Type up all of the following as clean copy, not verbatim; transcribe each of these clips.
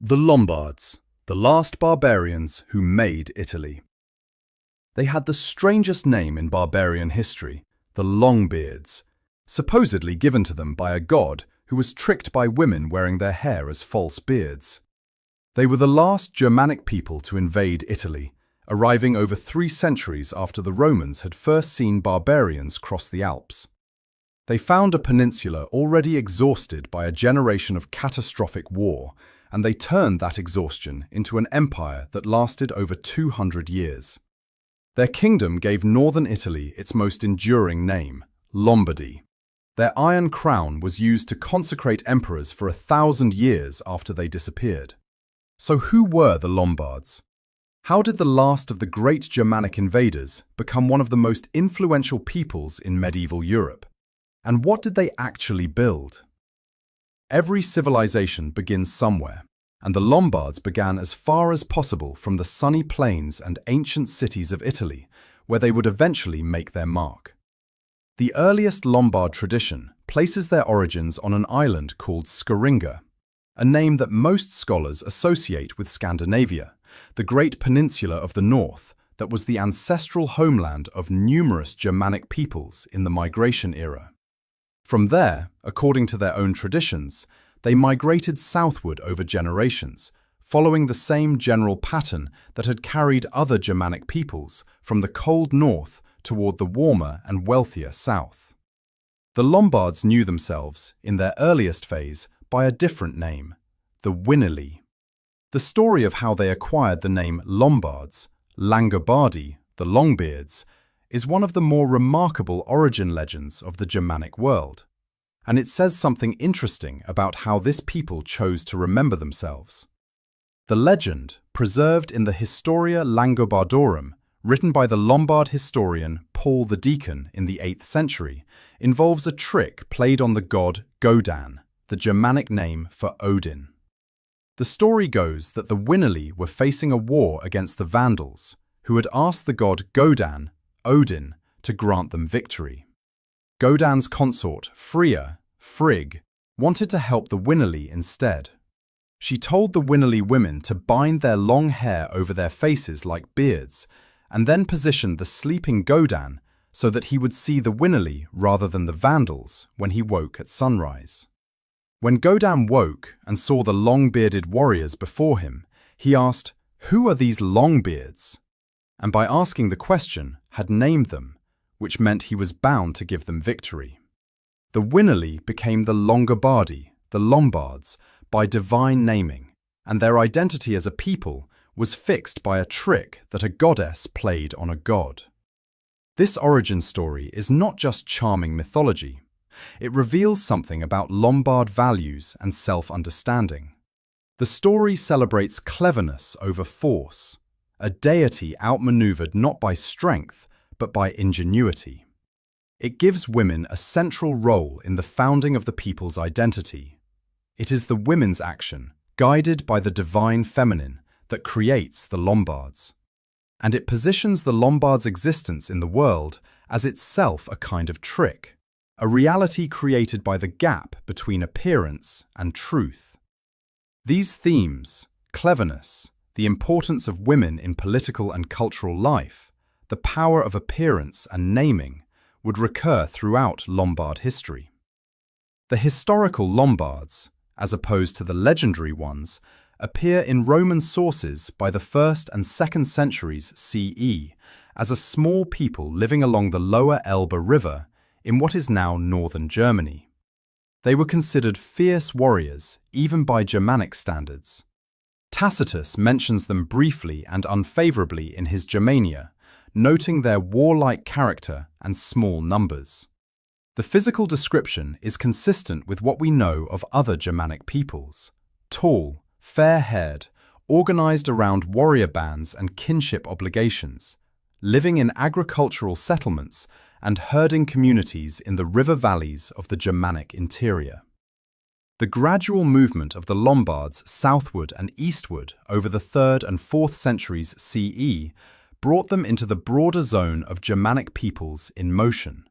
The Lombards, the last barbarians who made Italy. They had the strangest name in barbarian history, the Longbeards, supposedly given to them by a god who was tricked by women wearing their hair as false beards. They were the last Germanic people to invade Italy, arriving over 3 centuries after the Romans had first seen barbarians cross the Alps. They found a peninsula already exhausted by a generation of catastrophic war, and they turned that exhaustion into an empire that lasted over 200 years. Their kingdom gave northern Italy its most enduring name, Lombardy. Their iron crown was used to consecrate emperors for 1,000 years after they disappeared. So who were the Lombards? How did the last of the great Germanic invaders become one of the most influential peoples in medieval Europe? And what did they actually build? Every civilization begins somewhere, and the Lombards began as far as possible from the sunny plains and ancient cities of Italy, where they would eventually make their mark. The earliest Lombard tradition places their origins on an island called Scaringa, a name that most scholars associate with Scandinavia, the great peninsula of the north that was the ancestral homeland of numerous Germanic peoples in the migration era. From there, according to their own traditions, they migrated southward over generations, following the same general pattern that had carried other Germanic peoples from the cold north toward the warmer and wealthier south. The Lombards knew themselves, in their earliest phase, by a different name, the Winili. The story of how they acquired the name Lombards, Langobardi, the Longbeards, is one of the more remarkable origin legends of the Germanic world, and it says something interesting about how this people chose to remember themselves. The legend, preserved in the Historia Langobardorum, written by the Lombard historian Paul the Deacon in the 8th century, involves a trick played on the god Godan, the Germanic name for Odin. The story goes that the Winili were facing a war against the Vandals, who had asked the god Godan, Odin, to grant them victory. Godan's consort, Freya, Frigg, wanted to help the Winili instead. She told the Winili women to bind their long hair over their faces like beards, and then positioned the sleeping Godan so that he would see the Winili rather than the Vandals when he woke at sunrise. When Godan woke and saw the long-bearded warriors before him, he asked, "Who are these Longbeards?" and by asking the question, had named them, which meant he was bound to give them victory. The Winili became the Longobardi, the Lombards, by divine naming, and their identity as a people was fixed by a trick that a goddess played on a god. This origin story is not just charming mythology. It reveals something about Lombard values and self-understanding. The story celebrates cleverness over force, a deity outmaneuvered not by strength, but by ingenuity. It gives women a central role in the founding of the people's identity. It is the women's action, guided by the divine feminine, that creates the Lombards. And it positions the Lombards' existence in the world as itself a kind of trick, a reality created by the gap between appearance and truth. These themes, cleverness, the importance of women in political and cultural life, the power of appearance and naming, would recur throughout Lombard history. The historical Lombards, as opposed to the legendary ones, appear in Roman sources by the 1st and 2nd centuries CE as a small people living along the lower Elbe River in what is now northern Germany. They were considered fierce warriors, even by Germanic standards. Tacitus mentions them briefly and unfavorably in his Germania, noting their warlike character and small numbers. The physical description is consistent with what we know of other Germanic peoples: tall, fair-haired, organized around warrior bands and kinship obligations, living in agricultural settlements and herding communities in the river valleys of the Germanic interior. The gradual movement of the Lombards southward and eastward over the 3rd and 4th centuries CE brought them into the broader zone of Germanic peoples in motion.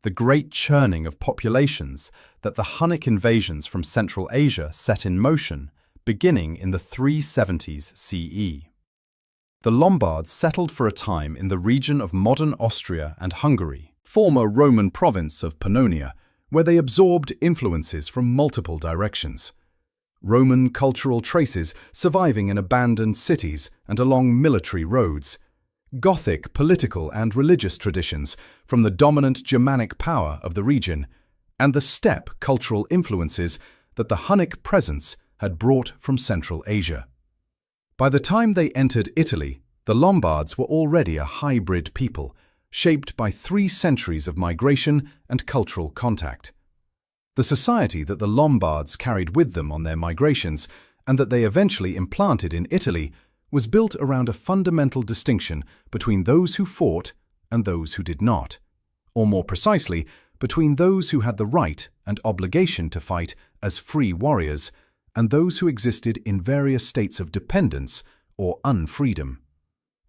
The great churning of populations that the Hunnic invasions from Central Asia set in motion beginning in the 370s CE. The Lombards settled for a time in the region of modern Austria and Hungary, former Roman province of Pannonia, where they absorbed influences from multiple directions. Roman cultural traces surviving in abandoned cities and along military roads, Gothic political and religious traditions from the dominant Germanic power of the region, and the steppe cultural influences that the Hunnic presence had brought from Central Asia. By the time they entered Italy, the Lombards were already a hybrid people, shaped by 3 centuries of migration and cultural contact. The society that the Lombards carried with them on their migrations and that they eventually implanted in Italy was built around a fundamental distinction between those who fought and those who did not, or more precisely, between those who had the right and obligation to fight as free warriors and those who existed in various states of dependence or unfreedom.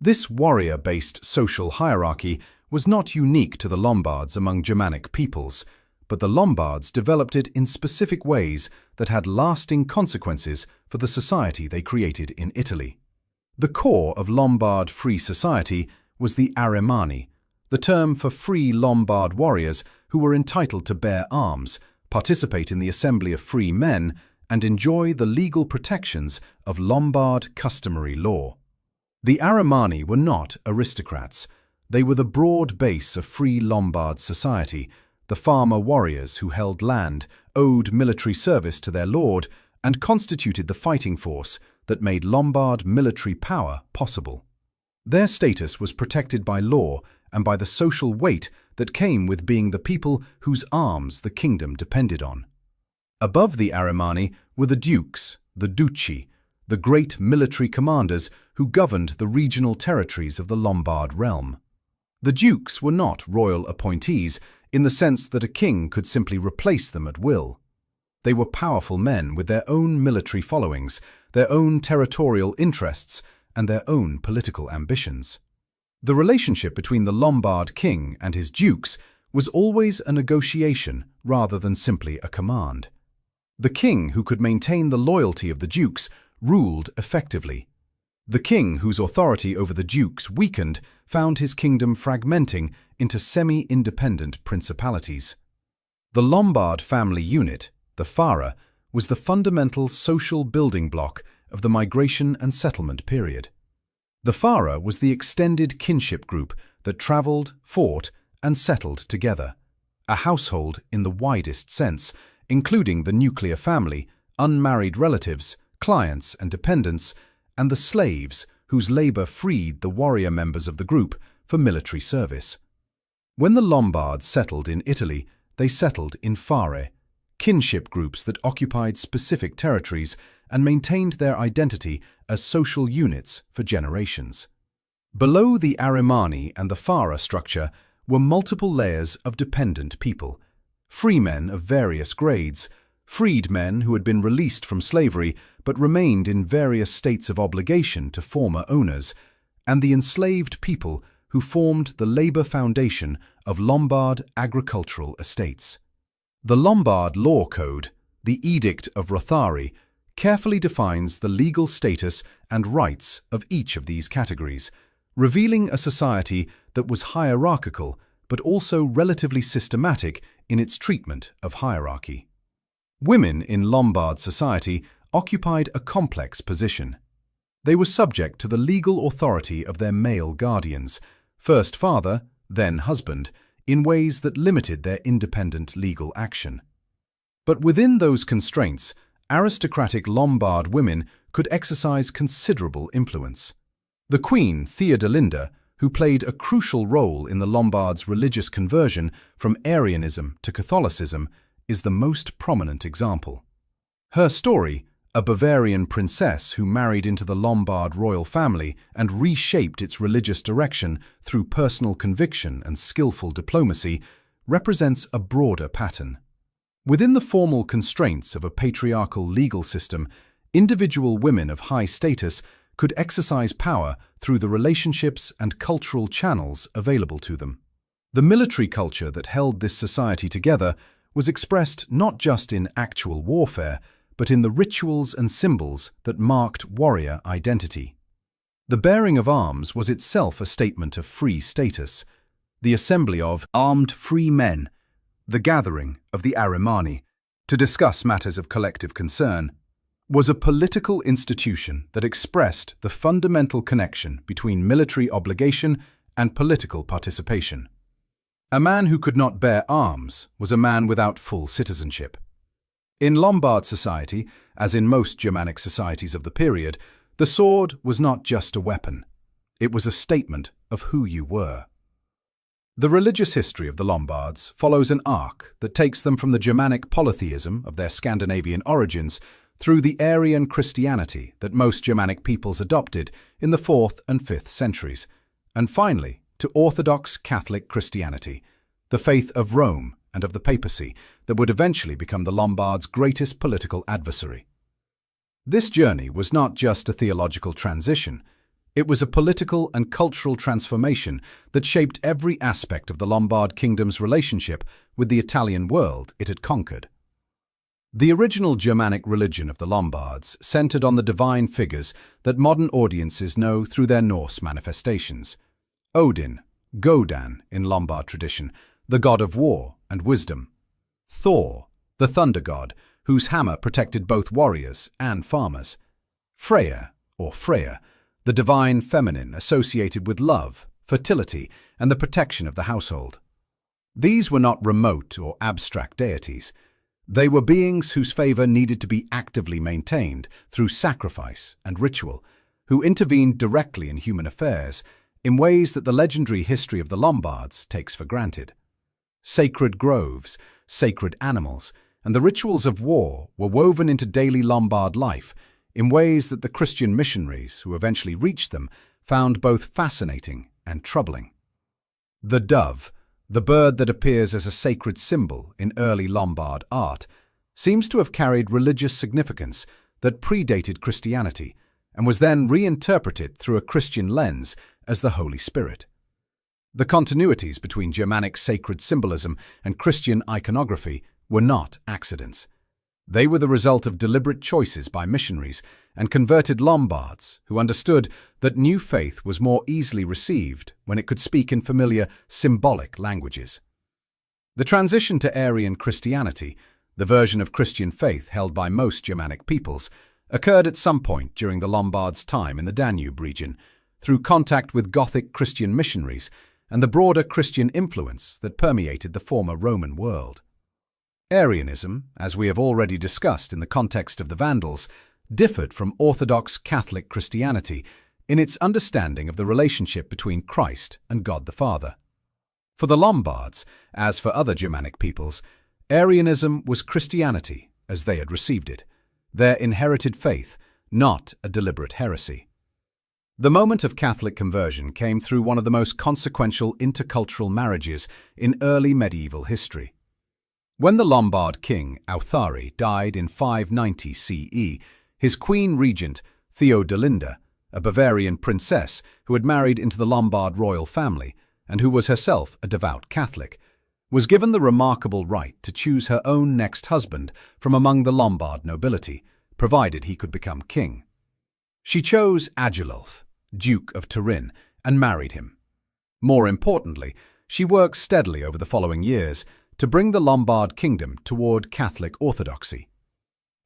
This warrior-based social hierarchy was not unique to the Lombards among Germanic peoples, but the Lombards developed it in specific ways that had lasting consequences for the society they created in Italy. The core of Lombard free society was the Alemanni, the term for free Lombard warriors who were entitled to bear arms, participate in the assembly of free men, and enjoy the legal protections of Lombard customary law. The Alemanni were not aristocrats. They were the broad base of free Lombard society, the farmer warriors who held land, owed military service to their lord, and constituted the fighting force that made Lombard military power possible. Their status was protected by law and by the social weight that came with being the people whose arms the kingdom depended on. Above the Alemanni were the dukes, the duchy, the great military commanders who governed the regional territories of the Lombard realm. The dukes were not royal appointees in the sense that a king could simply replace them at will. They were powerful men with their own military followings, their own territorial interests, and their own political ambitions. The relationship between the Lombard king and his dukes was always a negotiation rather than simply a command. The king who could maintain the loyalty of the dukes ruled effectively. The king whose authority over the dukes weakened found his kingdom fragmenting into semi-independent principalities. The Lombard family unit, the Fara, was the fundamental social building block of the migration and settlement period. The Fara was the extended kinship group that travelled, fought, and settled together, a household in the widest sense, including the nuclear family, unmarried relatives, clients and dependents, and the slaves whose labour freed the warrior members of the group for military service. When the Lombards settled in Italy, they settled in Fare, kinship groups that occupied specific territories and maintained their identity as social units for generations. Below the Alemanni and the Fara structure were multiple layers of dependent people, freemen of various grades, freedmen who had been released from slavery but remained in various states of obligation to former owners, and the enslaved people who formed the labour foundation of Lombard agricultural estates. The Lombard law code, the Edict of Rothari, carefully defines the legal status and rights of each of these categories, revealing a society that was hierarchical but also relatively systematic in its treatment of hierarchy. Women in Lombard society occupied a complex position. They were subject to the legal authority of their male guardians, first father, then husband, in ways that limited their independent legal action. But within those constraints, aristocratic Lombard women could exercise considerable influence. The Queen Theodelinda, who played a crucial role in the Lombards' religious conversion from Arianism to Catholicism, is the most prominent example. Her story, a Bavarian princess who married into the Lombard royal family and reshaped its religious direction through personal conviction and skillful diplomacy, represents a broader pattern. Within the formal constraints of a patriarchal legal system, individual women of high status could exercise power through the relationships and cultural channels available to them. The military culture that held this society together was expressed not just in actual warfare, but in the rituals and symbols that marked warrior identity. The bearing of arms was itself a statement of free status, the assembly of armed free men, the gathering of the Arimani, to discuss matters of collective concern, was a political institution that expressed the fundamental connection between military obligation and political participation. A man who could not bear arms was a man without full citizenship. In Lombard society, as in most Germanic societies of the period, the sword was not just a weapon. It was a statement of who you were. The religious history of the Lombards follows an arc that takes them from the Germanic polytheism of their Scandinavian origins through the Arian Christianity that most Germanic peoples adopted in the 4th and 5th centuries, and finally to Orthodox Catholic Christianity, the faith of Rome and of the papacy that would eventually become the Lombards' greatest political adversary. This journey was not just a theological transition, it was a political and cultural transformation that shaped every aspect of the Lombard Kingdom's relationship with the Italian world it had conquered. The original Germanic religion of the Lombards centered on the divine figures that modern audiences know through their Norse manifestations. Odin, Godan in Lombard tradition, the god of war and wisdom. Thor, the thunder god, whose hammer protected both warriors and farmers. Freya, or Freya, the divine feminine associated with love, fertility, and the protection of the household. These were not remote or abstract deities. They were beings whose favor needed to be actively maintained through sacrifice and ritual, who intervened directly in human affairs in ways that the legendary history of the Lombards takes for granted. Sacred groves, sacred animals, and the rituals of war were woven into daily Lombard life in ways that the Christian missionaries who eventually reached them found both fascinating and troubling. The dove, the bird that appears as a sacred symbol in early Lombard art, seems to have carried religious significance that predated Christianity and was then reinterpreted through a Christian lens as the Holy Spirit. The continuities between Germanic sacred symbolism and Christian iconography were not accidents. They were the result of deliberate choices by missionaries and converted Lombards who understood that new faith was more easily received when it could speak in familiar, symbolic languages. The transition to Arian Christianity, the version of Christian faith held by most Germanic peoples, occurred at some point during the Lombards' time in the Danube region, through contact with Gothic Christian missionaries and the broader Christian influence that permeated the former Roman world. Arianism, as we have already discussed in the context of the Vandals, differed from Orthodox Catholic Christianity in its understanding of the relationship between Christ and God the Father. For the Lombards, as for other Germanic peoples, Arianism was Christianity as they had received it, their inherited faith, not a deliberate heresy. The moment of Catholic conversion came through one of the most consequential intercultural marriages in early medieval history. When the Lombard king Authari died in 590 CE, his queen regent, Theodelinda, a Bavarian princess who had married into the Lombard royal family and who was herself a devout Catholic, was given the remarkable right to choose her own next husband from among the Lombard nobility, provided he could become king. She chose Agilulf, Duke of Turin, and married him. More importantly, she worked steadily over the following years to bring the Lombard kingdom toward Catholic orthodoxy.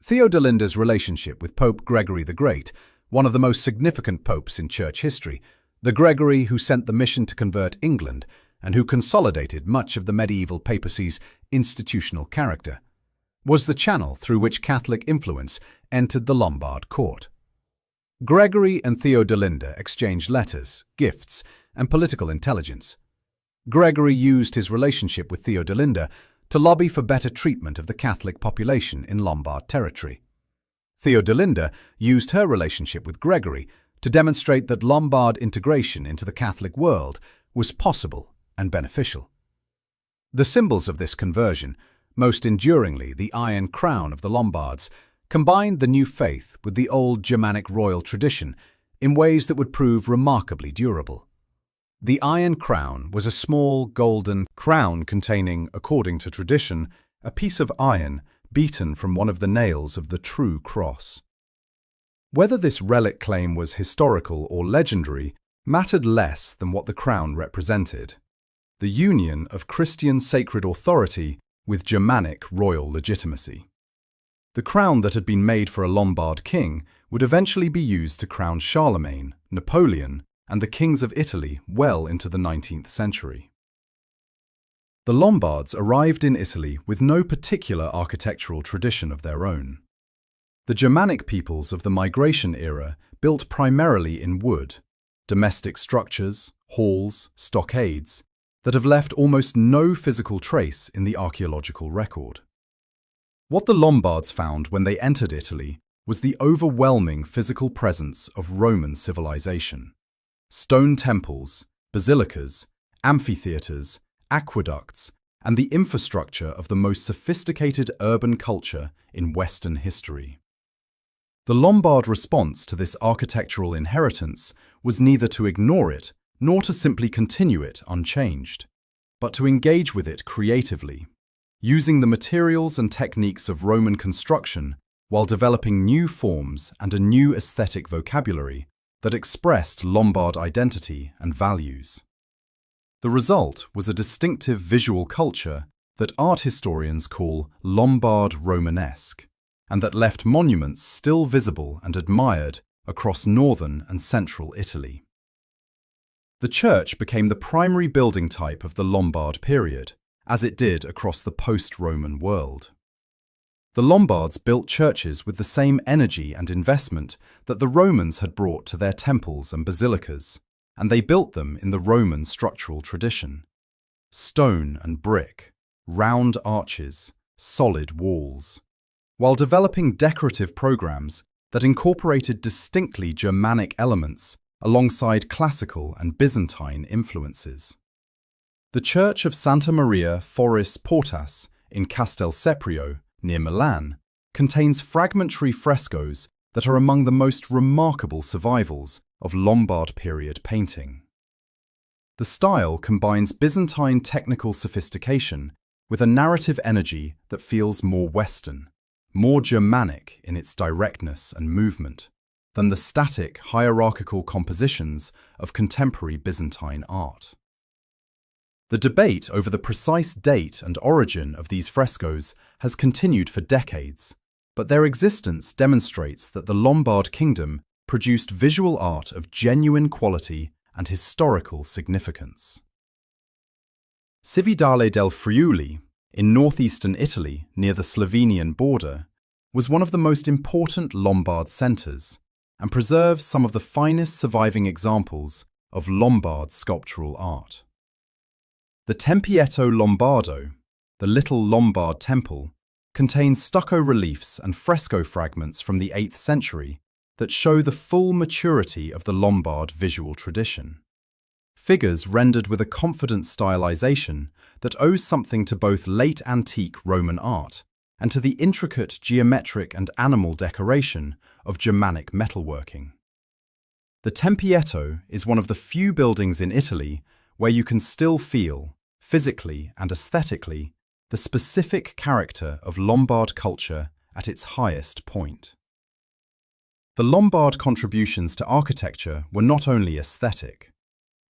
Theodelinda's relationship with Pope Gregory the Great, one of the most significant popes in church history, the Gregory who sent the mission to convert England and who consolidated much of the medieval papacy's institutional character, was the channel through which Catholic influence entered the Lombard court. Gregory and Theodelinda exchanged letters, gifts, and political intelligence. Gregory used his relationship with Theodelinda to lobby for better treatment of the Catholic population in Lombard territory. Theodelinda used her relationship with Gregory to demonstrate that Lombard integration into the Catholic world was possible and beneficial. The symbols of this conversion, most enduringly the iron crown of the Lombards, combined the new faith with the old Germanic royal tradition in ways that would prove remarkably durable. The iron crown was a small golden crown containing, according to tradition, a piece of iron beaten from one of the nails of the true cross. Whether this relic claim was historical or legendary mattered less than what the crown represented: the union of Christian sacred authority with Germanic royal legitimacy. The crown that had been made for a Lombard king would eventually be used to crown Charlemagne, Napoleon, and the kings of Italy well into the 19th century. The Lombards arrived in Italy with no particular architectural tradition of their own. The Germanic peoples of the migration era built primarily in wood, domestic structures, halls, stockades, that have left almost no physical trace in the archaeological record. What the Lombards found when they entered Italy was the overwhelming physical presence of Roman civilization. Stone temples, basilicas, amphitheatres, aqueducts, and the infrastructure of the most sophisticated urban culture in Western history. The Lombard response to this architectural inheritance was neither to ignore it nor to simply continue it unchanged, but to engage with it creatively, using the materials and techniques of Roman construction while developing new forms and a new aesthetic vocabulary that expressed Lombard identity and values. The result was a distinctive visual culture that art historians call Lombard Romanesque, and that left monuments still visible and admired across northern and central Italy. The church became the primary building type of the Lombard period, as it did across the post-Roman world. The Lombards built churches with the same energy and investment that the Romans had brought to their temples and basilicas, and they built them in the Roman structural tradition: stone and brick, round arches, solid walls, while developing decorative programs that incorporated distinctly Germanic elements alongside classical and Byzantine influences. The Church of Santa Maria Foris Portas in Castel Seprio, near Milan, contains fragmentary frescoes that are among the most remarkable survivals of Lombard period painting. The style combines Byzantine technical sophistication with a narrative energy that feels more Western, more Germanic in its directness and movement than the static hierarchical compositions of contemporary Byzantine art. The debate over the precise date and origin of these frescoes has continued for decades, but their existence demonstrates that the Lombard Kingdom produced visual art of genuine quality and historical significance. Cividale del Friuli, in northeastern Italy near the Slovenian border, was one of the most important Lombard centres and preserves some of the finest surviving examples of Lombard sculptural art. The Tempietto Lombardo, the Little Lombard Temple, contains stucco reliefs and fresco fragments from the 8th century that show the full maturity of the Lombard visual tradition. Figures rendered with a confident stylization that owes something to both late antique Roman art and to the intricate geometric and animal decoration of Germanic metalworking. The Tempietto is one of the few buildings in Italy where you can still feel, physically and aesthetically, the specific character of Lombard culture at its highest point. The Lombard contributions to architecture were not only aesthetic.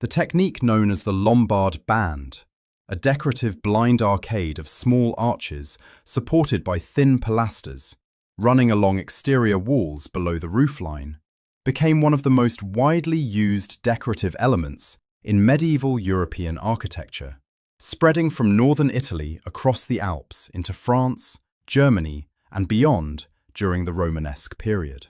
The technique known as the Lombard band, a decorative blind arcade of small arches supported by thin pilasters, running along exterior walls below the roofline, became one of the most widely used decorative elements in medieval European architecture, spreading from northern Italy across the Alps into France, Germany, and beyond during the Romanesque period.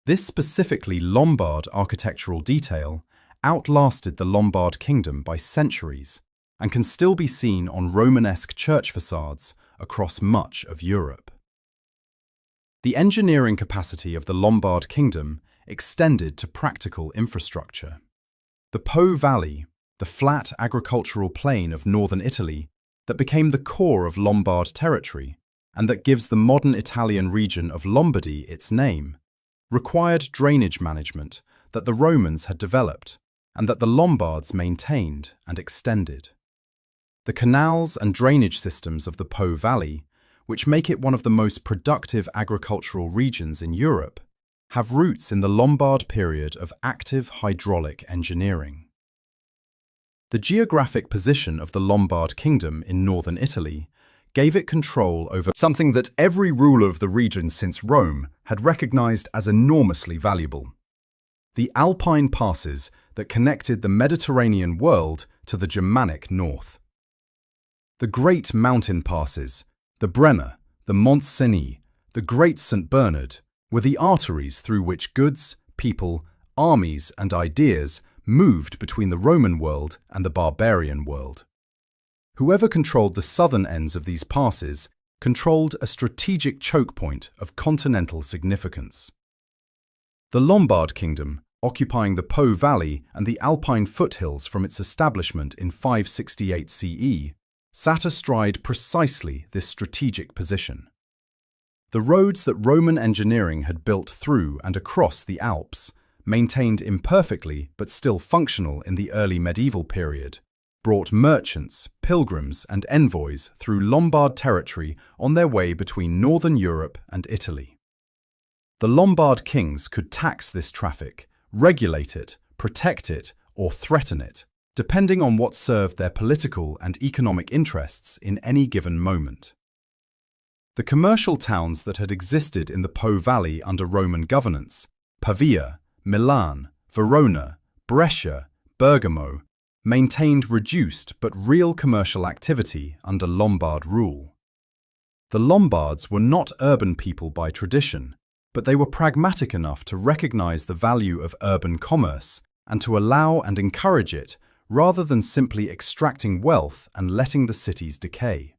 This specifically Lombard architectural detail outlasted the Lombard Kingdom by centuries and can still be seen on Romanesque church facades across much of Europe. The engineering capacity of the Lombard Kingdom extended to practical infrastructure. The Po Valley, the flat agricultural plain of northern Italy that became the core of Lombard territory and that gives the modern Italian region of Lombardy its name, required drainage management that the Romans had developed and that the Lombards maintained and extended. The canals and drainage systems of the Po Valley which make it one of the most productive agricultural regions in Europe, have roots in the Lombard period of active hydraulic engineering. The geographic position of the Lombard Kingdom in northern Italy gave it control over something that every ruler of the region since Rome had recognized as enormously valuable: the Alpine passes that connected the Mediterranean world to the Germanic north. The great mountain passes, the Brenner, the Mont Cenis, the Great St. Bernard, were the arteries through which goods, people, armies, and ideas moved between the Roman world and the barbarian world. Whoever controlled the southern ends of these passes controlled a strategic choke point of continental significance. The Lombard Kingdom, occupying the Po Valley and the Alpine foothills from its establishment in 568 CE, sat astride precisely this strategic position. The roads that Roman engineering had built through and across the Alps, maintained imperfectly but still functional in the early medieval period, brought merchants, pilgrims, and envoys through Lombard territory on their way between northern Europe and Italy. The Lombard kings could tax this traffic, regulate it, protect it, or threaten it, depending on what served their political and economic interests in any given moment. The commercial towns that had existed in the Po Valley under Roman governance, Pavia, Milan, Verona, Brescia, Bergamo, maintained reduced but real commercial activity under Lombard rule. The Lombards were not urban people by tradition, but they were pragmatic enough to recognize the value of urban commerce and to allow and encourage it rather than simply extracting wealth and letting the cities decay.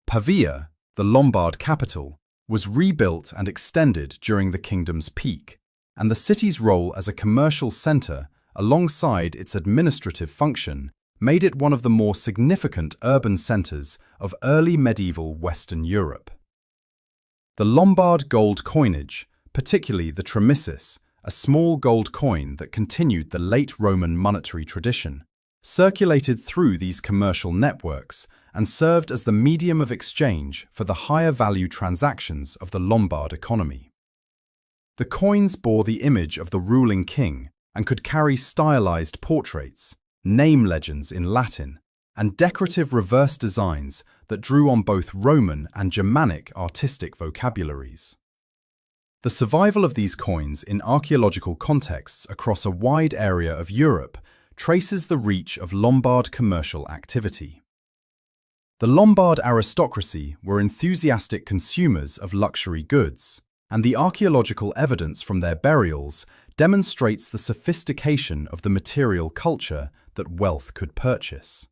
Pavia, the Lombard capital, was rebuilt and extended during the kingdom's peak, and the city's role as a commercial center alongside its administrative function made it one of the more significant urban centers of early medieval Western Europe. The Lombard gold coinage, particularly the tramisus, a small gold coin that continued the late Roman monetary tradition, circulated through these commercial networks and served as the medium of exchange for the higher value transactions of the Lombard economy. The coins bore the image of the ruling king and could carry stylized portraits, name legends in Latin, and decorative reverse designs that drew on both Roman and Germanic artistic vocabularies. The survival of these coins in archaeological contexts across a wide area of Europe traces the reach of Lombard commercial activity. The Lombard aristocracy were enthusiastic consumers of luxury goods, and the archaeological evidence from their burials demonstrates the sophistication of the material culture that wealth could purchase.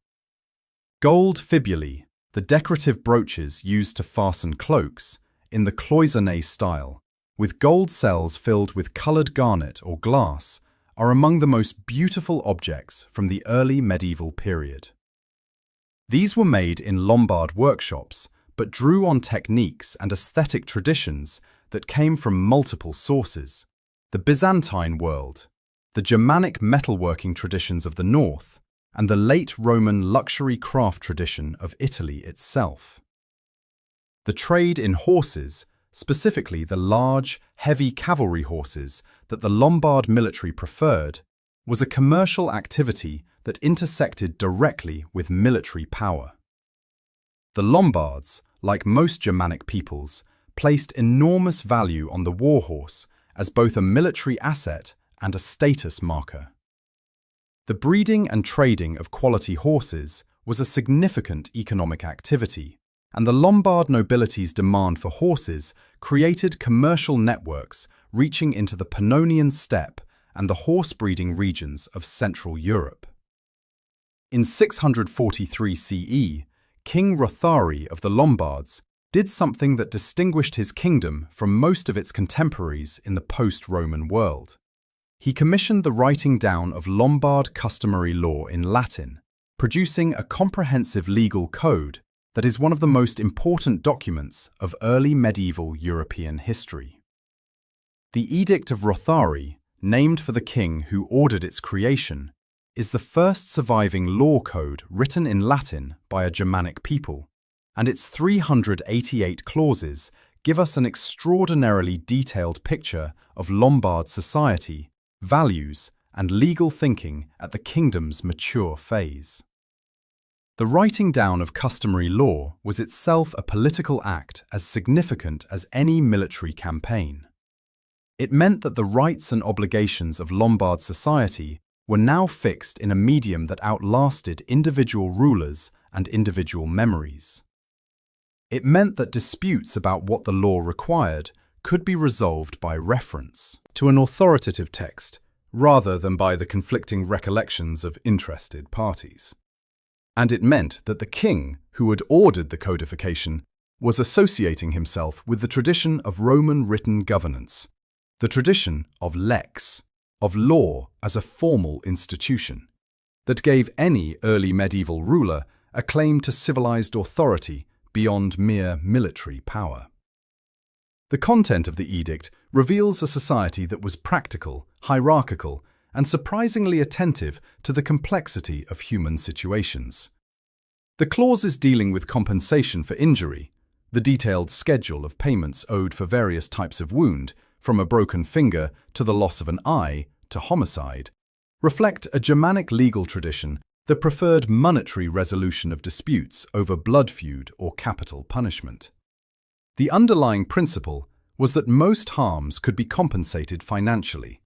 Gold fibulae, the decorative brooches used to fasten cloaks, in the cloisonné style, with gold cells filled with colored garnet or glass, are among the most beautiful objects from the early medieval period. These were made in Lombard workshops, but drew on techniques and aesthetic traditions that came from multiple sources: the Byzantine world, the Germanic metalworking traditions of the north, and the late Roman luxury craft tradition of Italy itself. The trade in horses, specifically the large, heavy cavalry horses that the Lombard military preferred, was a commercial activity that intersected directly with military power. The Lombards, like most Germanic peoples, placed enormous value on the warhorse as both a military asset and a status marker. The breeding and trading of quality horses was a significant economic activity, and the Lombard nobility's demand for horses created commercial networks reaching into the Pannonian steppe and the horse-breeding regions of Central Europe. In 643 CE, King Rothari of the Lombards did something that distinguished his kingdom from most of its contemporaries in the post-Roman world. He commissioned the writing down of Lombard customary law in Latin, producing a comprehensive legal code that is one of the most important documents of early medieval European history. The Edict of Rothari, named for the king who ordered its creation, is the first surviving law code written in Latin by a Germanic people, and its 388 clauses give us an extraordinarily detailed picture of Lombard society, values, and legal thinking at the kingdom's mature phase. The writing down of customary law was itself a political act as significant as any military campaign. It meant that the rights and obligations of Lombard society were now fixed in a medium that outlasted individual rulers and individual memories. It meant that disputes about what the law required could be resolved by reference to an authoritative text rather than by the conflicting recollections of interested parties. And it meant that the king, who had ordered the codification, was associating himself with the tradition of Roman written governance, the tradition of lex, of law as a formal institution, that gave any early medieval ruler a claim to civilized authority beyond mere military power. The content of the edict reveals a society that was practical, hierarchical, and surprisingly attentive to the complexity of human situations. The clauses dealing with compensation for injury, the detailed schedule of payments owed for various types of wound, from a broken finger to the loss of an eye to homicide, reflect a Germanic legal tradition that preferred monetary resolution of disputes over blood feud or capital punishment. The underlying principle was that most harms could be compensated financially,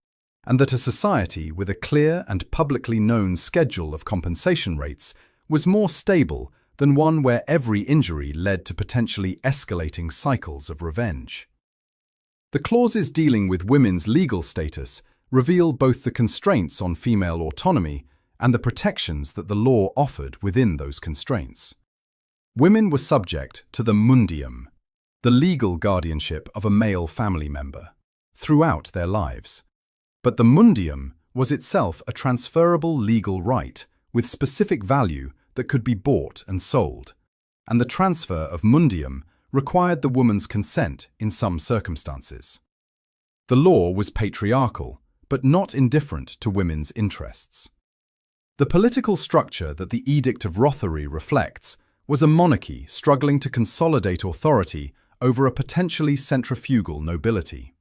and that a society with a clear and publicly known schedule of compensation rates was more stable than one where every injury led to potentially escalating cycles of revenge. The clauses dealing with women's legal status reveal both the constraints on female autonomy and the protections that the law offered within those constraints. Women were subject to the mundium, the legal guardianship of a male family member, throughout their lives. But the mundium was itself a transferable legal right with specific value that could be bought and sold, and the transfer of mundium required the woman's consent in some circumstances. The law was patriarchal, but not indifferent to women's interests. The political structure that the Edict of Rothery reflects was a monarchy struggling to consolidate authority over a potentially centrifugal nobility.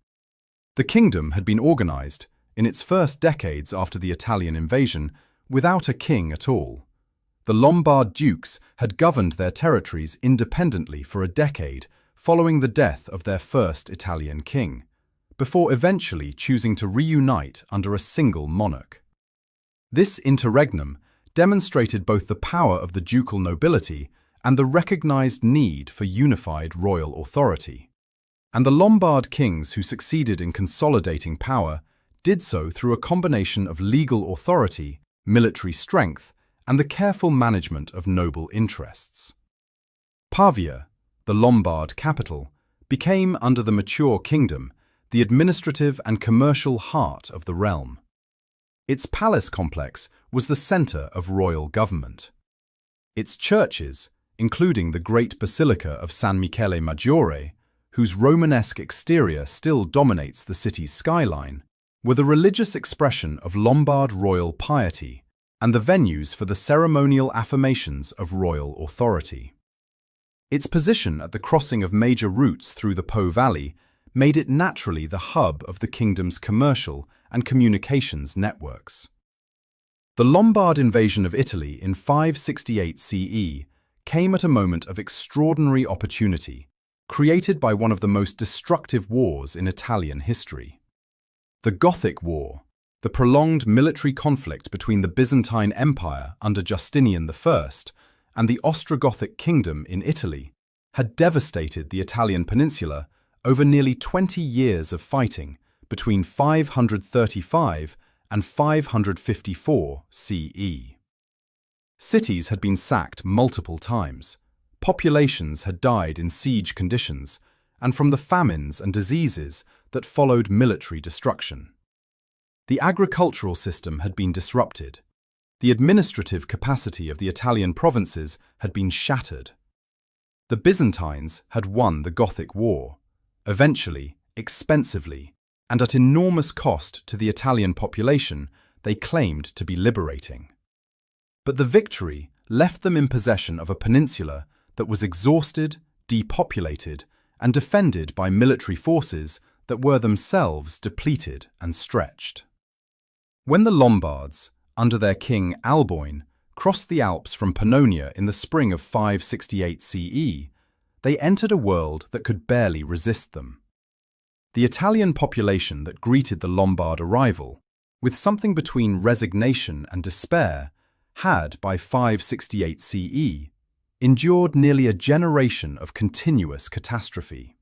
The kingdom had been organized, in its first decades after the Italian invasion, without a king at all. The Lombard dukes had governed their territories independently for a decade following the death of their first Italian king, before eventually choosing to reunite under a single monarch. This interregnum demonstrated both the power of the ducal nobility and the recognized need for unified royal authority. And the Lombard kings who succeeded in consolidating power did so through a combination of legal authority, military strength, and the careful management of noble interests. Pavia, the Lombard capital, became, under the mature kingdom, the administrative and commercial heart of the realm. Its palace complex was the center of royal government. Its churches, including the great basilica of San Michele Maggiore, whose Romanesque exterior still dominates the city's skyline, were the religious expression of Lombard royal piety and the venues for the ceremonial affirmations of royal authority. Its position at the crossing of major routes through the Po Valley made it naturally the hub of the kingdom's commercial and communications networks. The Lombard invasion of Italy in 568 CE came at a moment of extraordinary opportunity, created by one of the most destructive wars in Italian history. The Gothic War, the prolonged military conflict between the Byzantine Empire under Justinian I and the Ostrogothic kingdom in Italy, had devastated the Italian peninsula over nearly 20 years of fighting between 535 and 554 CE. Cities had been sacked multiple times, populations had died in siege conditions, and from the famines and diseases that followed military destruction. The agricultural system had been disrupted. The administrative capacity of the Italian provinces had been shattered. The Byzantines had won the Gothic War, eventually, expensively, and at enormous cost to the Italian population they claimed to be liberating. But the victory left them in possession of a peninsula that was exhausted, depopulated, and defended by military forces that were themselves depleted and stretched. When the Lombards, under their king Alboin, crossed the Alps from Pannonia in the spring of 568 CE, they entered a world that could barely resist them. The Italian population that greeted the Lombard arrival, with something between resignation and despair, had, by 568 CE, endured nearly a generation of continuous catastrophe.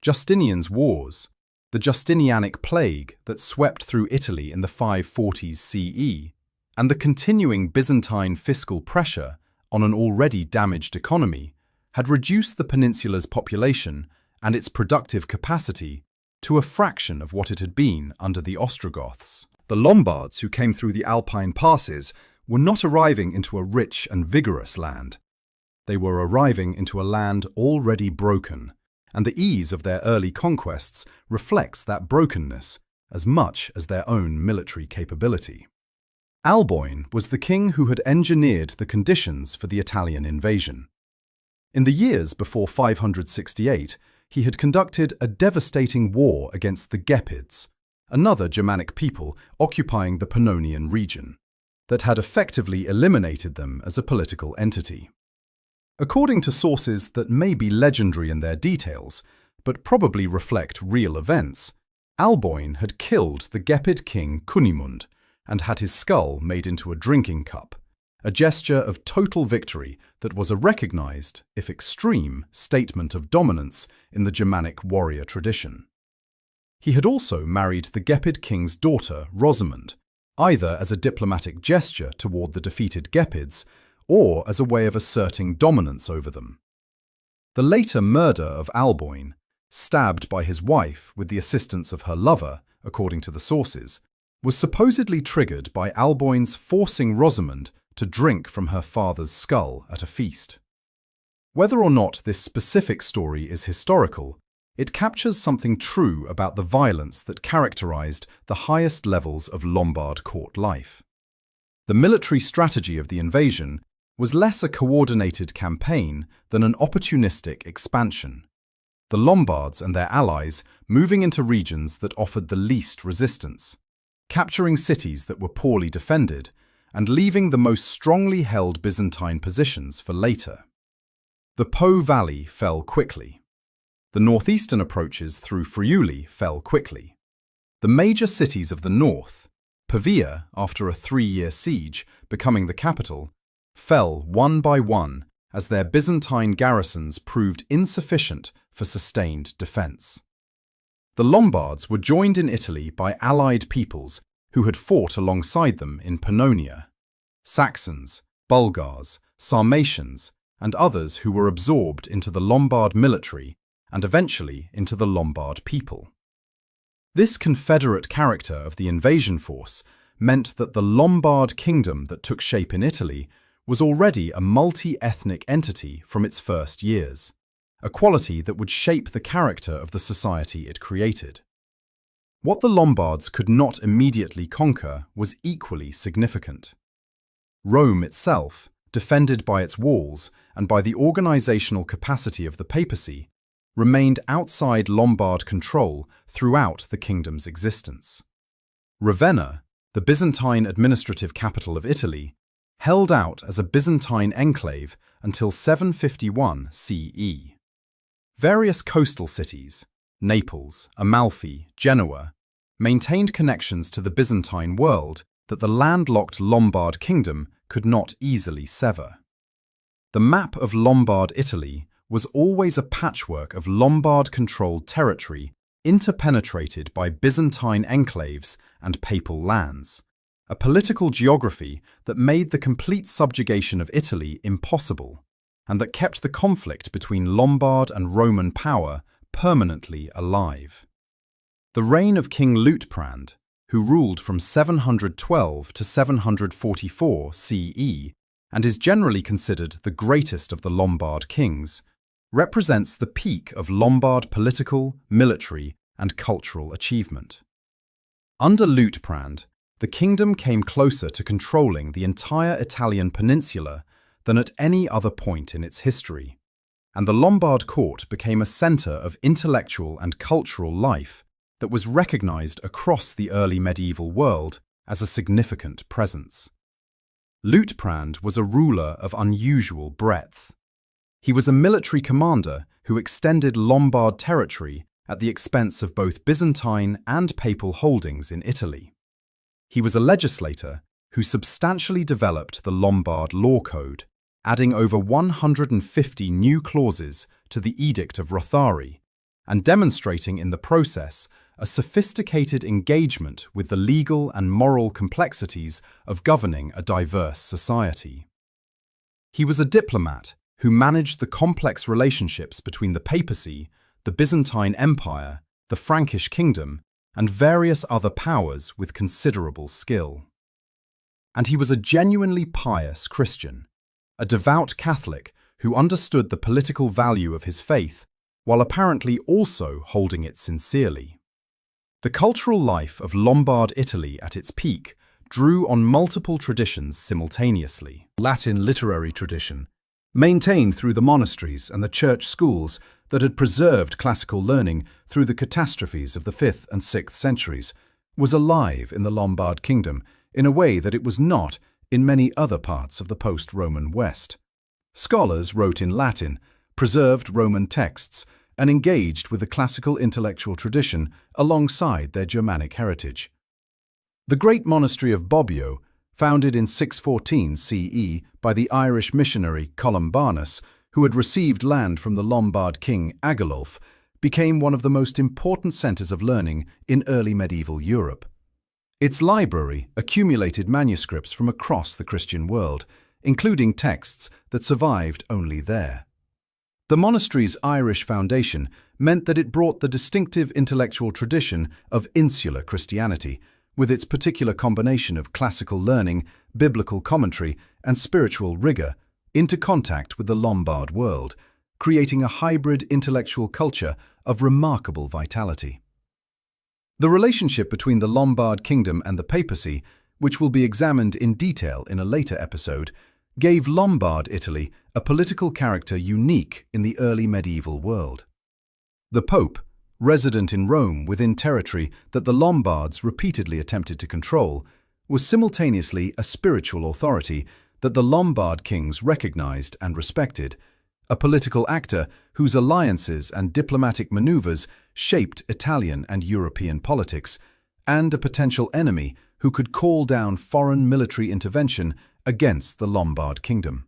Justinian's wars, the Justinianic plague that swept through Italy in the 540s CE, and the continuing Byzantine fiscal pressure on an already damaged economy had reduced the peninsula's population and its productive capacity to a fraction of what it had been under the Ostrogoths. The Lombards who came through the Alpine passes were not arriving into a rich and vigorous land. They were arriving into a land already broken, and the ease of their early conquests reflects that brokenness as much as their own military capability. Alboin was the king who had engineered the conditions for the Italian invasion. In the years before 568, he had conducted a devastating war against the Gepids, another Germanic people occupying the Pannonian region, that had effectively eliminated them as a political entity. According to sources that may be legendary in their details, but probably reflect real events, Alboin had killed the Gepid king Cunimund and had his skull made into a drinking cup, a gesture of total victory that was a recognized, if extreme, statement of dominance in the Germanic warrior tradition. He had also married the Gepid king's daughter, Rosamund, either as a diplomatic gesture toward the defeated Gepids or as a way of asserting dominance over them. The later murder of Alboin, stabbed by his wife with the assistance of her lover, according to the sources, was supposedly triggered by Alboin's forcing Rosamund to drink from her father's skull at a feast. Whether or not this specific story is historical, it captures something true about the violence that characterized the highest levels of Lombard court life. The military strategy of the invasion was less a coordinated campaign than an opportunistic expansion. The Lombards and their allies moving into regions that offered the least resistance, capturing cities that were poorly defended, and leaving the most strongly held Byzantine positions for later. The Po Valley fell quickly. The northeastern approaches through Friuli fell quickly. The major cities of the north, Pavia, after a 3-year siege, becoming the capital, fell one by one as their Byzantine garrisons proved insufficient for sustained defense. The Lombards were joined in Italy by allied peoples who had fought alongside them in Pannonia: Saxons, Bulgars, Sarmatians, and others who were absorbed into the Lombard military and eventually into the Lombard people. This confederate character of the invasion force meant that the Lombard Kingdom that took shape in Italy was already a multi-ethnic entity from its first years, a quality that would shape the character of the society it created. What the Lombards could not immediately conquer was equally significant. Rome itself, defended by its walls and by the organizational capacity of the papacy, remained outside Lombard control throughout the kingdom's existence. Ravenna, the Byzantine administrative capital of Italy, held out as a Byzantine enclave until 751 CE. Various coastal cities, Naples, Amalfi, Genoa, maintained connections to the Byzantine world that the landlocked Lombard kingdom could not easily sever. The map of Lombard Italy was always a patchwork of Lombard-controlled territory interpenetrated by Byzantine enclaves and papal lands, a political geography that made the complete subjugation of Italy impossible, and that kept the conflict between Lombard and Roman power permanently alive. The reign of King Luitprand, who ruled from 712 to 744 CE and is generally considered the greatest of the Lombard kings, represents the peak of Lombard political, military, and cultural achievement. Under Luitprand, the kingdom came closer to controlling the entire Italian peninsula than at any other point in its history, and the Lombard court became a centre of intellectual and cultural life that was recognized across the early medieval world as a significant presence. Luitprand was a ruler of unusual breadth. He was a military commander who extended Lombard territory at the expense of both Byzantine and papal holdings in Italy. He was a legislator who substantially developed the Lombard law code, adding over 150 new clauses to the Edict of Rothari, and demonstrating in the process a sophisticated engagement with the legal and moral complexities of governing a diverse society. He was a diplomat who managed the complex relationships between the papacy, the Byzantine Empire, the Frankish Kingdom, and various other powers with considerable skill. And he was a genuinely pious Christian, a devout Catholic who understood the political value of his faith while apparently also holding it sincerely. The cultural life of Lombard Italy at its peak drew on multiple traditions simultaneously. Latin literary tradition, maintained through the monasteries and the church schools that had preserved classical learning through the catastrophes of the 5th and 6th centuries, was alive in the Lombard Kingdom in a way that it was not in many other parts of the post-Roman West. Scholars wrote in Latin, preserved Roman texts, and engaged with the classical intellectual tradition alongside their Germanic heritage. The great monastery of Bobbio, founded in 614 CE by the Irish missionary Columbanus, who had received land from the Lombard king Agilulf, became one of the most important centres of learning in early medieval Europe. Its library accumulated manuscripts from across the Christian world, including texts that survived only there. The monastery's Irish foundation meant that it brought the distinctive intellectual tradition of insular Christianity, with its particular combination of classical learning, biblical commentary, and spiritual rigor, into contact with the Lombard world, creating a hybrid intellectual culture of remarkable vitality. The relationship between the Lombard Kingdom and the papacy, which will be examined in detail in a later episode, gave Lombard Italy a political character unique in the early medieval world. The Pope, resident in Rome within territory that the Lombards repeatedly attempted to control, was simultaneously a spiritual authority that the Lombard kings recognized and respected, a political actor whose alliances and diplomatic maneuvers shaped Italian and European politics, and a potential enemy who could call down foreign military intervention against the Lombard Kingdom.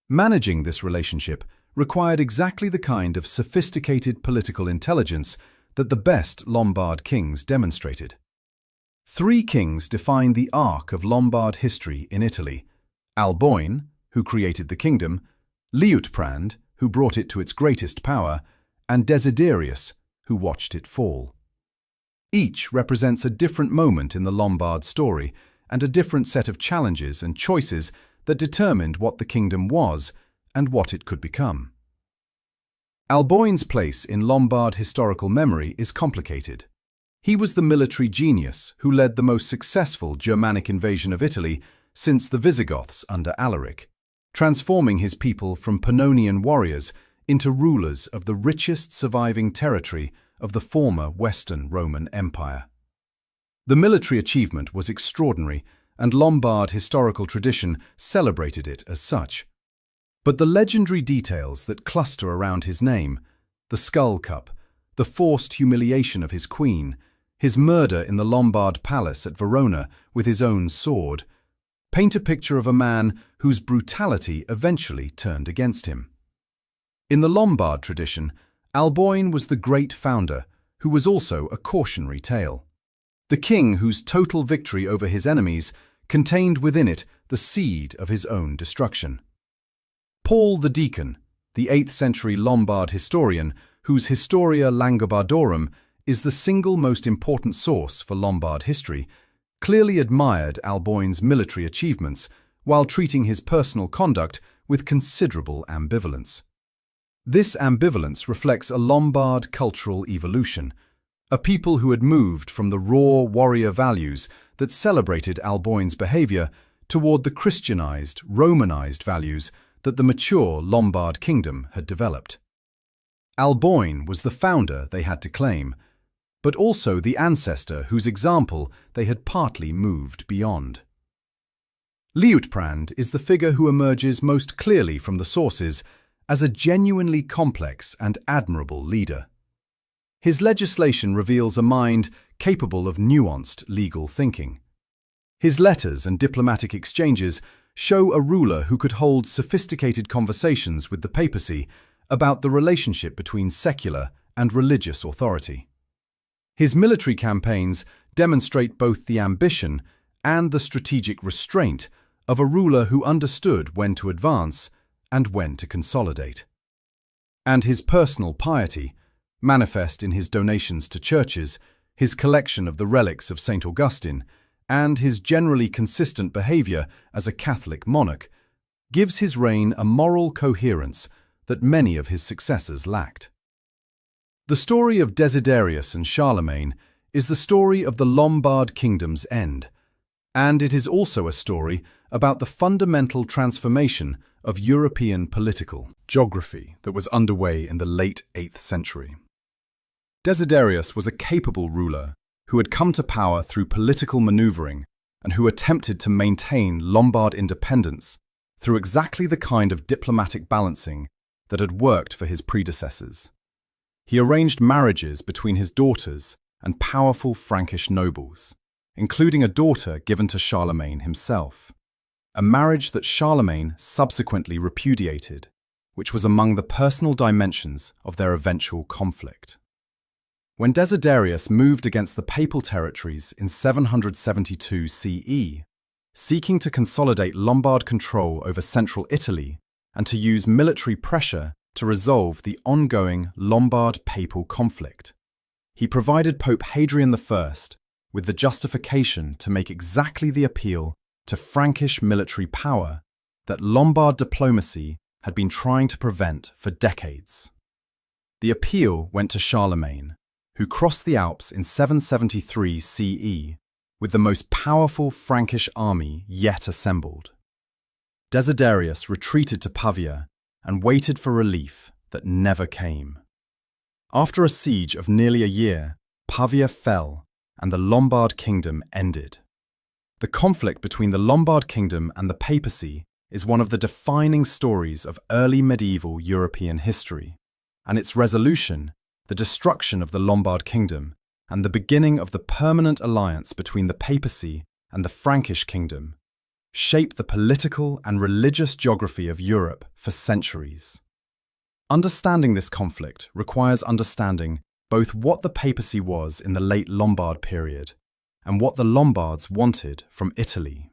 Managing this relationship required exactly the kind of sophisticated political intelligence that the best Lombard kings demonstrated. Three kings define the arc of Lombard history in Italy: Alboin, who created the kingdom, Liutprand, who brought it to its greatest power, and Desiderius, who watched it fall. Each represents a different moment in the Lombard story and a different set of challenges and choices that determined what the kingdom was and what it could become. Alboin's place in Lombard historical memory is complicated. He was the military genius who led the most successful Germanic invasion of Italy since the Visigoths under Alaric, transforming his people from Pannonian warriors into rulers of the richest surviving territory of the former Western Roman Empire. The military achievement was extraordinary, and Lombard historical tradition celebrated it as such. But the legendary details that cluster around his name, the skull cup, the forced humiliation of his queen, his murder in the Lombard palace at Verona with his own sword, paint a picture of a man whose brutality eventually turned against him. In the Lombard tradition, Alboin was the great founder, who was also a cautionary tale. The king whose total victory over his enemies contained within it the seed of his own destruction. Paul the Deacon, the 8th century Lombard historian whose Historia Langobardorum is the single most important source for Lombard history, clearly admired Alboin's military achievements while treating his personal conduct with considerable ambivalence. This ambivalence reflects a Lombard cultural evolution, a people who had moved from the raw warrior values that celebrated Alboin's behavior toward the Christianized, Romanized values that the mature Lombard kingdom had developed. Alboin was the founder they had to claim, but also the ancestor whose example they had partly moved beyond. Liutprand is the figure who emerges most clearly from the sources as a genuinely complex and admirable leader. His legislation reveals a mind capable of nuanced legal thinking. His letters and diplomatic exchanges show a ruler who could hold sophisticated conversations with the papacy about the relationship between secular and religious authority. His military campaigns demonstrate both the ambition and the strategic restraint of a ruler who understood when to advance and when to consolidate. And his personal piety, manifest in his donations to churches, his collection of the relics of St. Augustine, and his generally consistent behavior as a Catholic monarch, gives his reign a moral coherence that many of his successors lacked. The story of Desiderius and Charlemagne is the story of the Lombard Kingdom's end, and it is also a story about the fundamental transformation of European political geography that was underway in the late 8th century. Desiderius was a capable ruler who had come to power through political maneuvering and who attempted to maintain Lombard independence through exactly the kind of diplomatic balancing that had worked for his predecessors. He arranged marriages between his daughters and powerful Frankish nobles, including a daughter given to Charlemagne himself, a marriage that Charlemagne subsequently repudiated, which was among the personal dimensions of their eventual conflict. When Desiderius moved against the papal territories in 772 CE, seeking to consolidate Lombard control over central Italy and to use military pressure to resolve the ongoing Lombard papal conflict, he provided Pope Hadrian I with the justification to make exactly the appeal to Frankish military power that Lombard diplomacy had been trying to prevent for decades. The appeal went to Charlemagne, who crossed the Alps in 773 CE with the most powerful Frankish army yet assembled. Desiderius retreated to Pavia and waited for relief that never came. After a siege of nearly a year, Pavia fell and the Lombard Kingdom ended. The conflict between the Lombard Kingdom and the papacy is one of the defining stories of early medieval European history, and its resolution, the destruction of the Lombard Kingdom, and the beginning of the permanent alliance between the papacy and the Frankish Kingdom, shape the political and religious geography of Europe for centuries. Understanding this conflict requires understanding both what the papacy was in the late Lombard period and what the Lombards wanted from Italy.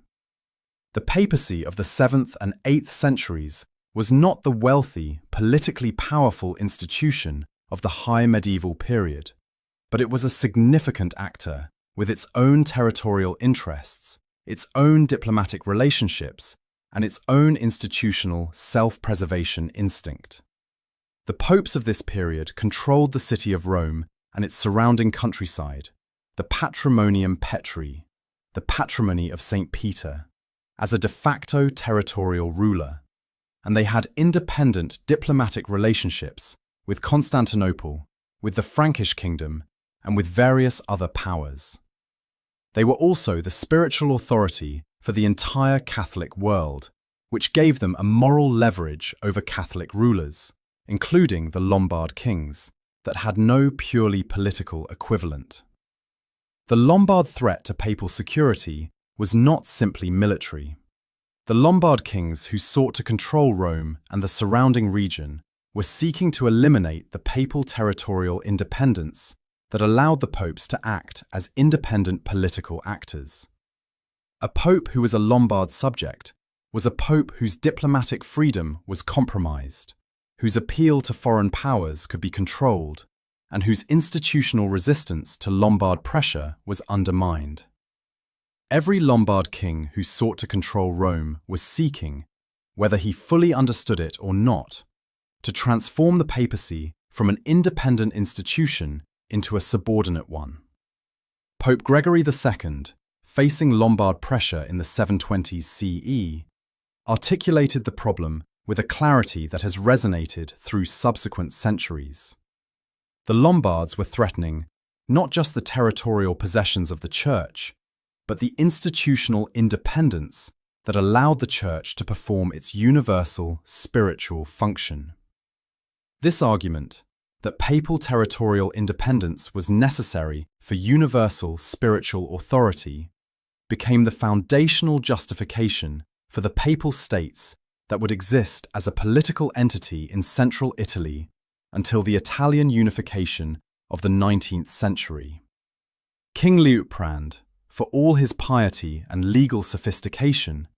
The papacy of the 7th and 8th centuries was not the wealthy, politically powerful institution of the high medieval period, but it was a significant actor with its own territorial interests, its own diplomatic relationships, and its own institutional self-preservation instinct. The popes of this period controlled the city of Rome and its surrounding countryside, the Patrimonium Petri, the patrimony of St. Peter, as a de facto territorial ruler, and they had independent diplomatic relationships with Constantinople, with the Frankish Kingdom, and with various other powers. They were also the spiritual authority for the entire Catholic world, which gave them a moral leverage over Catholic rulers, including the Lombard kings, that had no purely political equivalent. The Lombard threat to papal security was not simply military. The Lombard kings who sought to control Rome and the surrounding region were seeking to eliminate the papal territorial independence that allowed the popes to act as independent political actors. A pope who was a Lombard subject was a pope whose diplomatic freedom was compromised, whose appeal to foreign powers could be controlled, and whose institutional resistance to Lombard pressure was undermined. Every Lombard king who sought to control Rome was seeking, whether he fully understood it or not, to transform the papacy from an independent institution into a subordinate one. Pope Gregory II, facing Lombard pressure in the 720s CE, articulated the problem with a clarity that has resonated through subsequent centuries. The Lombards were threatening not just the territorial possessions of the Church, but the institutional independence that allowed the Church to perform its universal spiritual function. This argument, that papal territorial independence was necessary for universal spiritual authority, became the foundational justification for the papal states that would exist as a political entity in central Italy until the Italian unification of the 19th century. King Liutprand, for all his piety and legal sophistication,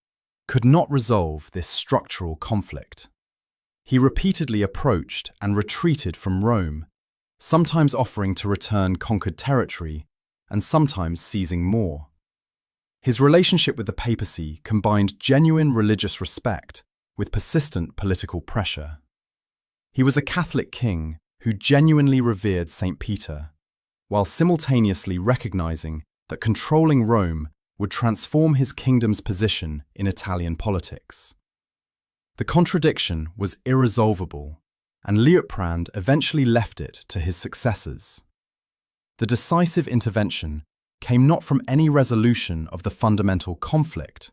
could not resolve this structural conflict. He repeatedly approached and retreated from Rome, sometimes offering to return conquered territory and sometimes seizing more. His relationship with the papacy combined genuine religious respect with persistent political pressure. He was a Catholic king who genuinely revered St. Peter, while simultaneously recognizing that controlling Rome would transform his kingdom's position in Italian politics. The contradiction was irresolvable, and Liutprand eventually left it to his successors. The decisive intervention came not from any resolution of the fundamental conflict,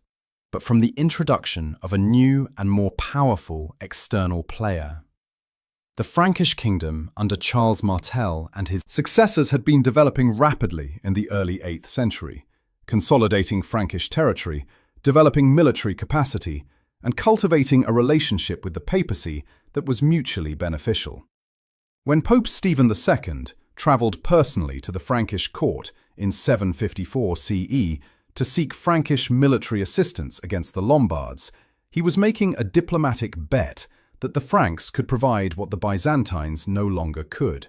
but from the introduction of a new and more powerful external player. The Frankish kingdom under Charles Martel and his successors had been developing rapidly in the early 8th century, consolidating Frankish territory, developing military capacity, and cultivating a relationship with the papacy that was mutually beneficial. When Pope Stephen II travelled personally to the Frankish court in 754 CE to seek Frankish military assistance against the Lombards, he was making a diplomatic bet that the Franks could provide what the Byzantines no longer could: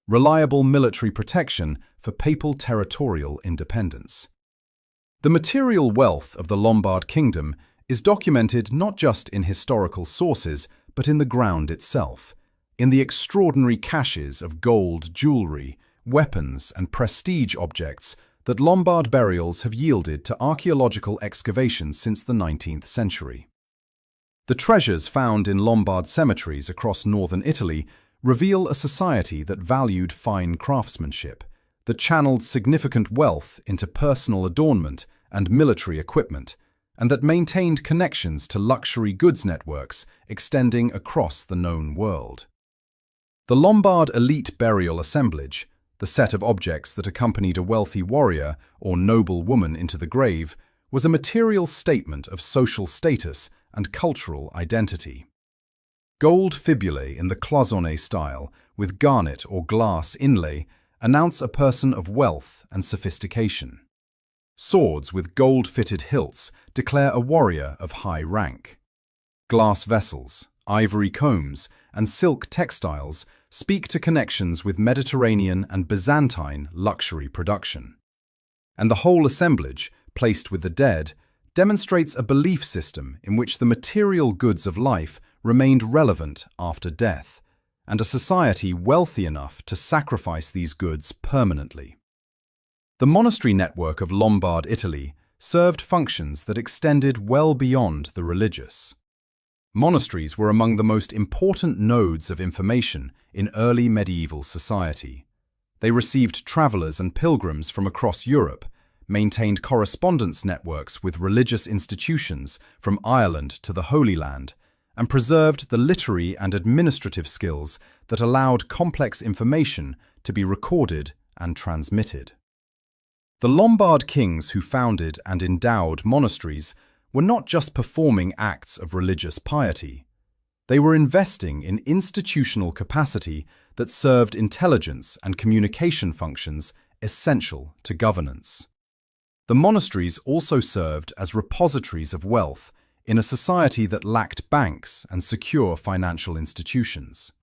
reliable military protection for papal territorial independence. The material wealth of the Lombard Kingdom is documented not just in historical sources, but in the ground itself, in the extraordinary caches of gold, jewellery, weapons and prestige objects that Lombard burials have yielded to archaeological excavations since the 19th century. The treasures found in Lombard cemeteries across northern Italy reveal a society that valued fine craftsmanship, that channeled significant wealth into personal adornment and military equipment, and that maintained connections to luxury goods networks extending across the known world. The Lombard elite burial assemblage, the set of objects that accompanied a wealthy warrior or noble woman into the grave, was a material statement of social status and cultural identity. Gold fibulae in the cloisonné style, with garnet or glass inlay, announce a person of wealth and sophistication. Swords with gold-fitted hilts declare a warrior of high rank. Glass vessels, ivory combs, and silk textiles speak to connections with Mediterranean and Byzantine luxury production. And the whole assemblage, placed with the dead, demonstrates a belief system in which the material goods of life remained relevant after death, and a society wealthy enough to sacrifice these goods permanently. The monastery network of Lombard Italy served functions that extended well beyond the religious. Monasteries were among the most important nodes of information in early medieval society. They received travelers and pilgrims from across Europe, maintained correspondence networks with religious institutions from Ireland to the Holy Land, and preserved the literary and administrative skills that allowed complex information to be recorded and transmitted. The Lombard kings who founded and endowed monasteries were not just performing acts of religious piety. They were investing in institutional capacity that served intelligence and communication functions essential to governance. The monasteries also served as repositories of wealth in a society that lacked banks and secure financial institutions.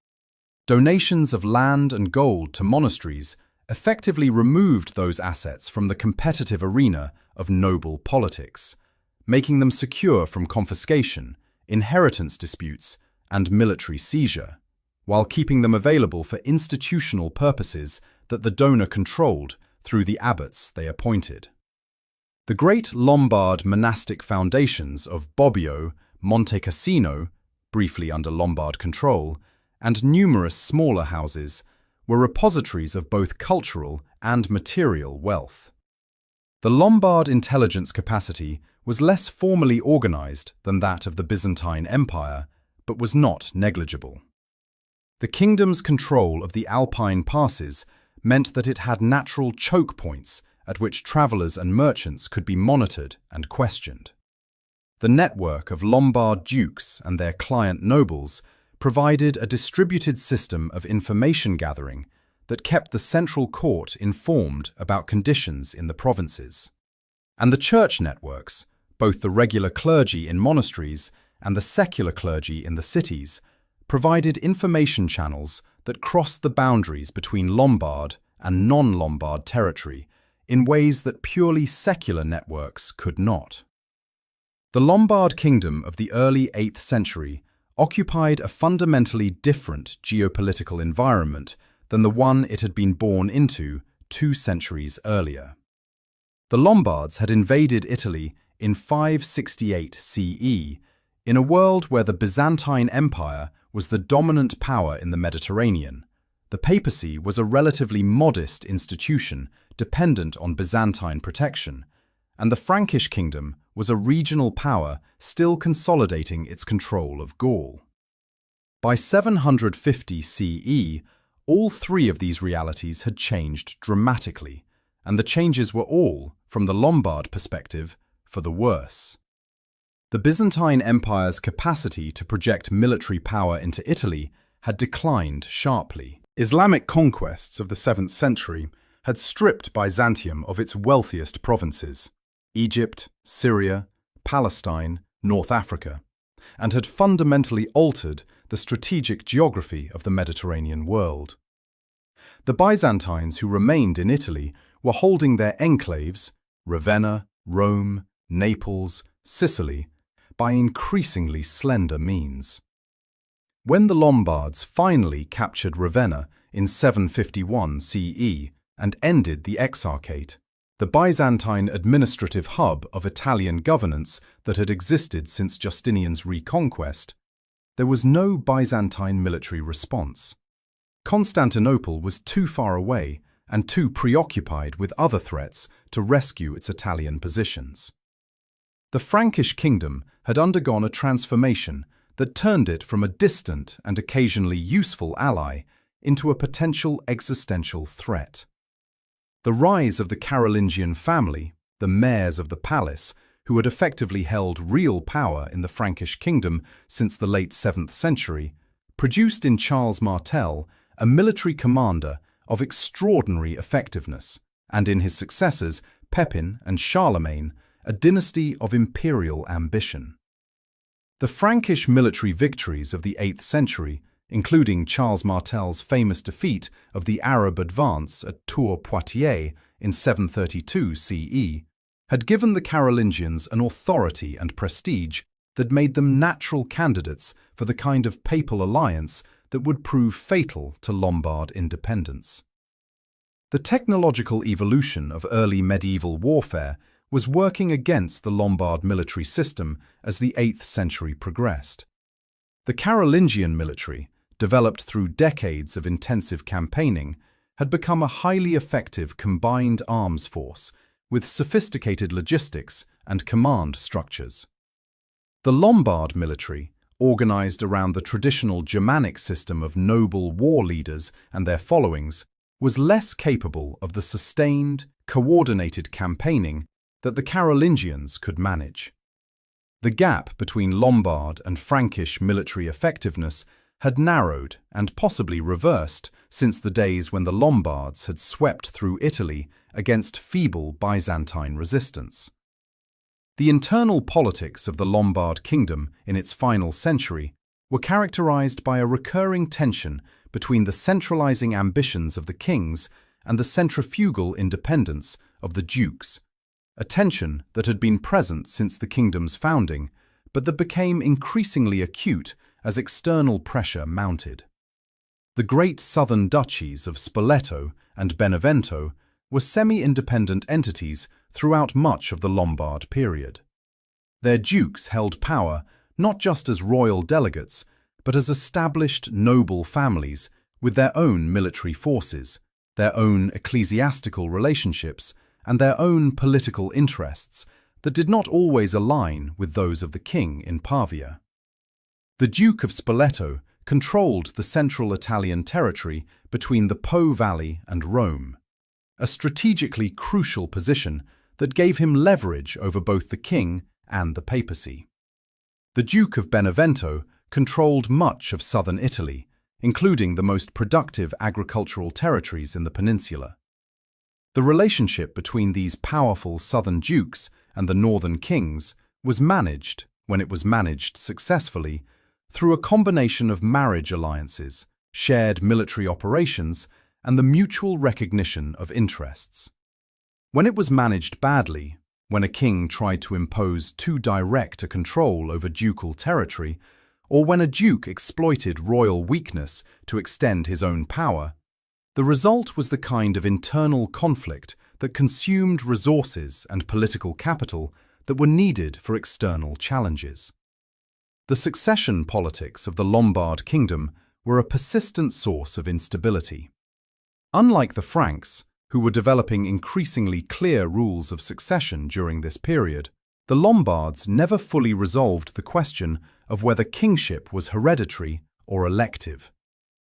Donations of land and gold to monasteries effectively removed those assets from the competitive arena of noble politics, making them secure from confiscation, inheritance disputes, and military seizure, while keeping them available for institutional purposes that the donor controlled through the abbots they appointed. The great Lombard monastic foundations of Bobbio, Monte Cassino, briefly under Lombard control, and numerous smaller houses were repositories of both cultural and material wealth. The Lombard intelligence capacity was less formally organized than that of the Byzantine Empire, but was not negligible. The kingdom's control of the Alpine passes meant that it had natural choke points at which travelers and merchants could be monitored and questioned. The network of Lombard dukes and their client nobles provided a distributed system of information gathering that kept the central court informed about conditions in the provinces. And the church networks, both the regular clergy in monasteries and the secular clergy in the cities, provided information channels that crossed the boundaries between Lombard and non-Lombard territory in ways that purely secular networks could not. The Lombard Kingdom of the early 8th century occupied a fundamentally different geopolitical environment than the one it had been born into 2 centuries earlier. The Lombards had invaded Italy in 568 CE, in a world where the Byzantine Empire was the dominant power in the Mediterranean. The papacy was a relatively modest institution dependent on Byzantine protection, and the Frankish kingdom was a regional power still consolidating its control of Gaul. By 750 CE, all 3 of these realities had changed dramatically, and the changes were all, from the Lombard perspective, for the worse. The Byzantine Empire's capacity to project military power into Italy had declined sharply. Islamic conquests of the 7th century had stripped Byzantium of its wealthiest provinces, Egypt, Syria, Palestine, North Africa, and had fundamentally altered the strategic geography of the Mediterranean world. The Byzantines who remained in Italy were holding their enclaves, Ravenna, Rome, Naples, Sicily, by increasingly slender means. When the Lombards finally captured Ravenna in 751 CE and ended the Exarchate, the Byzantine administrative hub of Italian governance that had existed since Justinian's reconquest, there was no Byzantine military response. Constantinople was too far away and too preoccupied with other threats to rescue its Italian positions. The Frankish kingdom had undergone a transformation that turned it from a distant and occasionally useful ally into a potential existential threat. The rise of the Carolingian family, the mayors of the palace, who had effectively held real power in the Frankish kingdom since the late 7th century, produced in Charles Martel a military commander of extraordinary effectiveness, and in his successors, Pepin and Charlemagne, a dynasty of imperial ambition. The Frankish military victories of the 8th century, including Charles Martel's famous defeat of the Arab advance at Tours-Poitiers in 732 CE, had given the Carolingians an authority and prestige that made them natural candidates for the kind of papal alliance that would prove fatal to Lombard independence. The technological evolution of early medieval warfare was working against the Lombard military system as the 8th century progressed. The Carolingian military, developed through decades of intensive campaigning, had become a highly effective combined arms force with sophisticated logistics and command structures. The Lombard military, organized around the traditional Germanic system of noble war leaders and their followings, was less capable of the sustained, coordinated campaigning that the Carolingians could manage. The gap between Lombard and Frankish military effectiveness had narrowed and possibly reversed since the days when the Lombards had swept through Italy against feeble Byzantine resistance. The internal politics of the Lombard kingdom in its final century were characterized by a recurring tension between the centralizing ambitions of the kings and the centrifugal independence of the dukes, a tension that had been present since the kingdom's founding, but that became increasingly acute as external pressure mounted. The great southern duchies of Spoleto and Benevento were semi-independent entities throughout much of the Lombard period. Their dukes held power not just as royal delegates, but as established noble families with their own military forces, their own ecclesiastical relationships, and their own political interests that did not always align with those of the king in Pavia. The Duke of Spoleto controlled the central Italian territory between the Po Valley and Rome, a strategically crucial position that gave him leverage over both the king and the papacy. The Duke of Benevento controlled much of southern Italy, including the most productive agricultural territories in the peninsula. The relationship between these powerful southern dukes and the northern kings was managed, when it was managed successfully, through a combination of marriage alliances, shared military operations, and the mutual recognition of interests. When it was managed badly, when a king tried to impose too direct a control over ducal territory, or when a duke exploited royal weakness to extend his own power, the result was the kind of internal conflict that consumed resources and political capital that were needed for external challenges. The succession politics of the Lombard Kingdom were a persistent source of instability. Unlike the Franks, who were developing increasingly clear rules of succession during this period, the Lombards never fully resolved the question of whether kingship was hereditary or elective,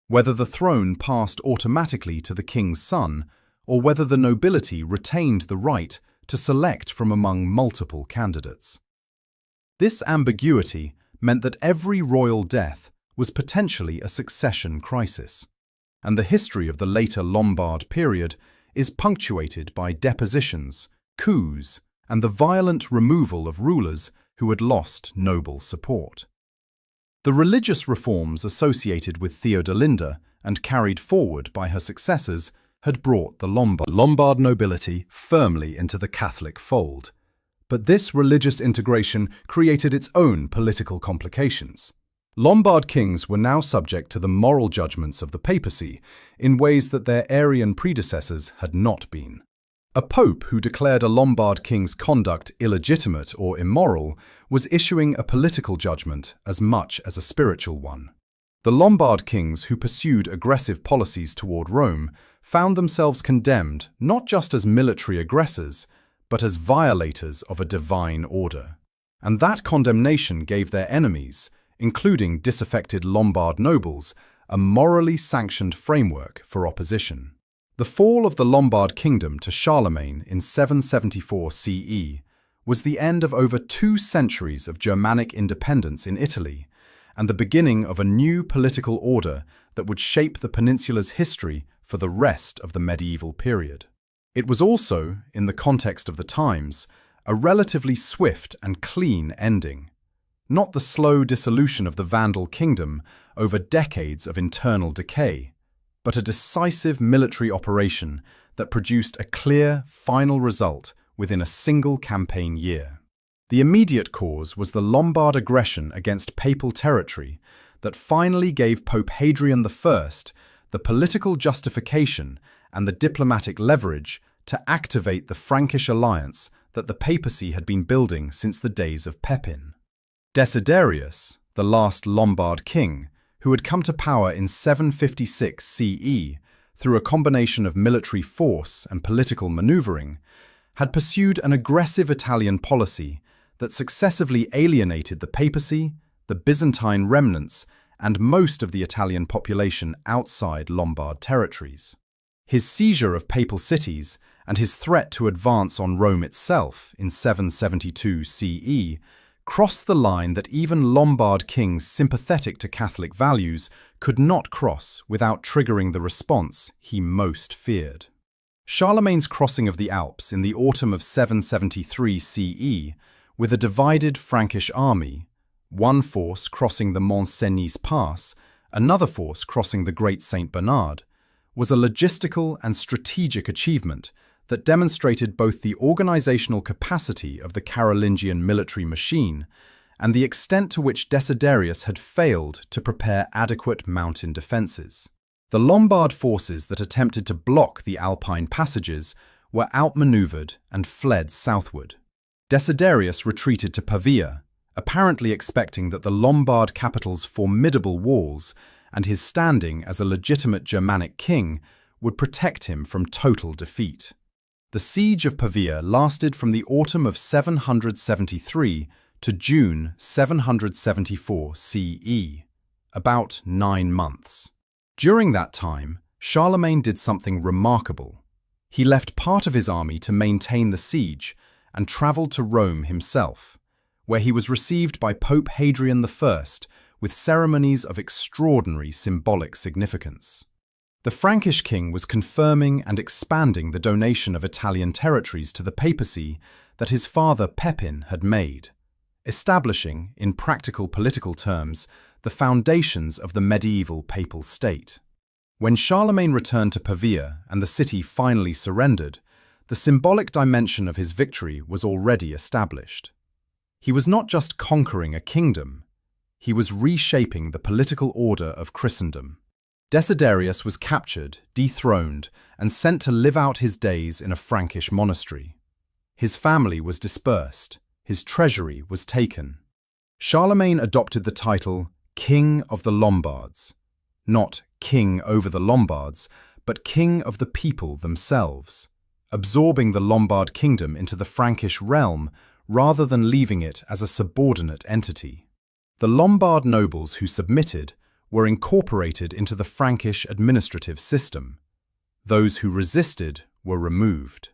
whether the throne passed automatically to the king's son, or whether the nobility retained the right to select from among multiple candidates. This ambiguity meant that every royal death was potentially a succession crisis, and the history of the later Lombard period is punctuated by depositions, coups, and the violent removal of rulers who had lost noble support. The religious reforms associated with Theodelinda and carried forward by her successors had brought the Lombard nobility firmly into the Catholic fold. But this religious integration created its own political complications. Lombard kings were now subject to the moral judgments of the papacy in ways that their Arian predecessors had not been. A pope who declared a Lombard king's conduct illegitimate or immoral was issuing a political judgment as much as a spiritual one. The Lombard kings who pursued aggressive policies toward Rome found themselves condemned not just as military aggressors, but as violators of a divine order. And that condemnation gave their enemies, including disaffected Lombard nobles, a morally sanctioned framework for opposition. The fall of the Lombard Kingdom to Charlemagne in 774 CE was the end of over 2 centuries of Germanic independence in Italy, and the beginning of a new political order that would shape the peninsula's history for the rest of the medieval period. It was also, in the context of the times, a relatively swift and clean ending. Not the slow dissolution of the Vandal kingdom over decades of internal decay, but a decisive military operation that produced a clear, final result within a single campaign year. The immediate cause was the Lombard aggression against papal territory that finally gave Pope Hadrian I the political justification and the diplomatic leverage to activate the Frankish alliance that the papacy had been building since the days of Pepin. Desiderius, the last Lombard king, who had come to power in 756 CE through a combination of military force and political maneuvering, had pursued an aggressive Italian policy that successively alienated the papacy, the Byzantine remnants, and most of the Italian population outside Lombard territories. His seizure of papal cities and his threat to advance on Rome itself in 772 CE crossed the line that even Lombard kings sympathetic to Catholic values could not cross without triggering the response he most feared. Charlemagne's crossing of the Alps in the autumn of 773 CE, with a divided Frankish army, one force crossing the Mont Cenis Pass, another force crossing the Great St. Bernard, was a logistical and strategic achievement that demonstrated both the organizational capacity of the Carolingian military machine and the extent to which Desiderius had failed to prepare adequate mountain defenses. The Lombard forces that attempted to block the Alpine passages were outmaneuvered and fled southward. Desiderius retreated to Pavia, apparently expecting that the Lombard capital's formidable walls and his standing as a legitimate Germanic king would protect him from total defeat. The siege of Pavia lasted from the autumn of 773 to June 774 CE, about 9 months. During that time, Charlemagne did something remarkable. He left part of his army to maintain the siege and travelled to Rome himself, where he was received by Pope Hadrian I with ceremonies of extraordinary symbolic significance. The Frankish king was confirming and expanding the donation of Italian territories to the papacy that his father Pepin had made, establishing, in practical political terms, the foundations of the medieval papal state. When Charlemagne returned to Pavia and the city finally surrendered, the symbolic dimension of his victory was already established. He was not just conquering a kingdom, he was reshaping the political order of Christendom. Desiderius was captured, dethroned, and sent to live out his days in a Frankish monastery. His family was dispersed, his treasury was taken. Charlemagne adopted the title King of the Lombards, not king over the Lombards, but king of the people themselves, absorbing the Lombard Kingdom into the Frankish realm rather than leaving it as a subordinate entity. The Lombard nobles who submitted were incorporated into the Frankish administrative system. Those who resisted were removed.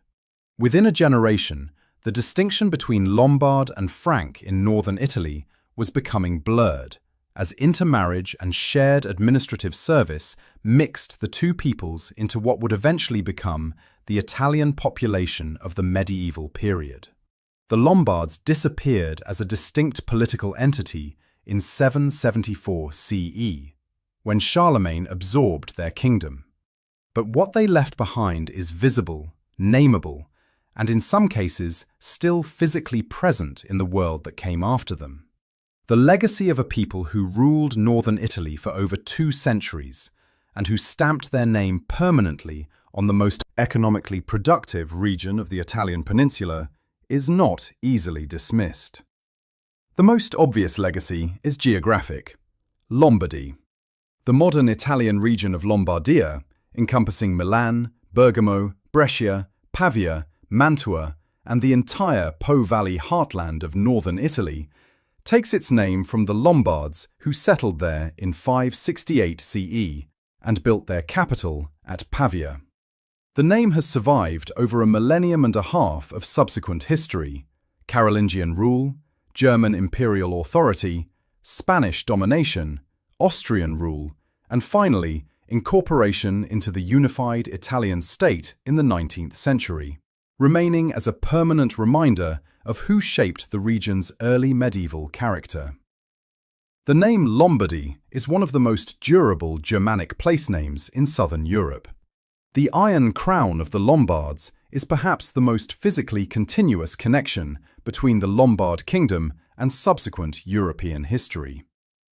Within a generation, the distinction between Lombard and Frank in northern Italy was becoming blurred, as intermarriage and shared administrative service mixed the two peoples into what would eventually become the Italian population of the medieval period. The Lombards disappeared as a distinct political entity in 774 CE, when Charlemagne absorbed their kingdom. But what they left behind is visible, nameable, and in some cases still physically present in the world that came after them. The legacy of a people who ruled northern Italy for over 2 centuries and who stamped their name permanently on the most economically productive region of the Italian peninsula is not easily dismissed. The most obvious legacy is geographic: Lombardy. The modern Italian region of Lombardia, encompassing Milan, Bergamo, Brescia, Pavia, Mantua, and the entire Po Valley heartland of northern Italy, takes its name from the Lombards who settled there in 568 CE and built their capital at Pavia. The name has survived over a millennium and a half of subsequent history: Carolingian rule, German imperial authority, Spanish domination, Austrian rule, and finally, incorporation into the unified Italian state in the 19th century, remaining as a permanent reminder of who shaped the region's early medieval character. The name Lombardy is one of the most durable Germanic place names in southern Europe. The Iron Crown of the Lombards is perhaps the most physically continuous connection between the Lombard Kingdom and subsequent European history.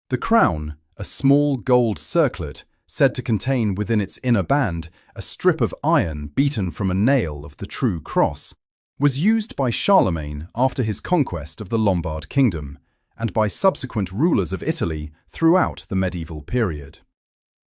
The crown, a small gold circlet said to contain within its inner band a strip of iron beaten from a nail of the true cross, was used by Charlemagne after his conquest of the Lombard Kingdom and by subsequent rulers of Italy throughout the medieval period.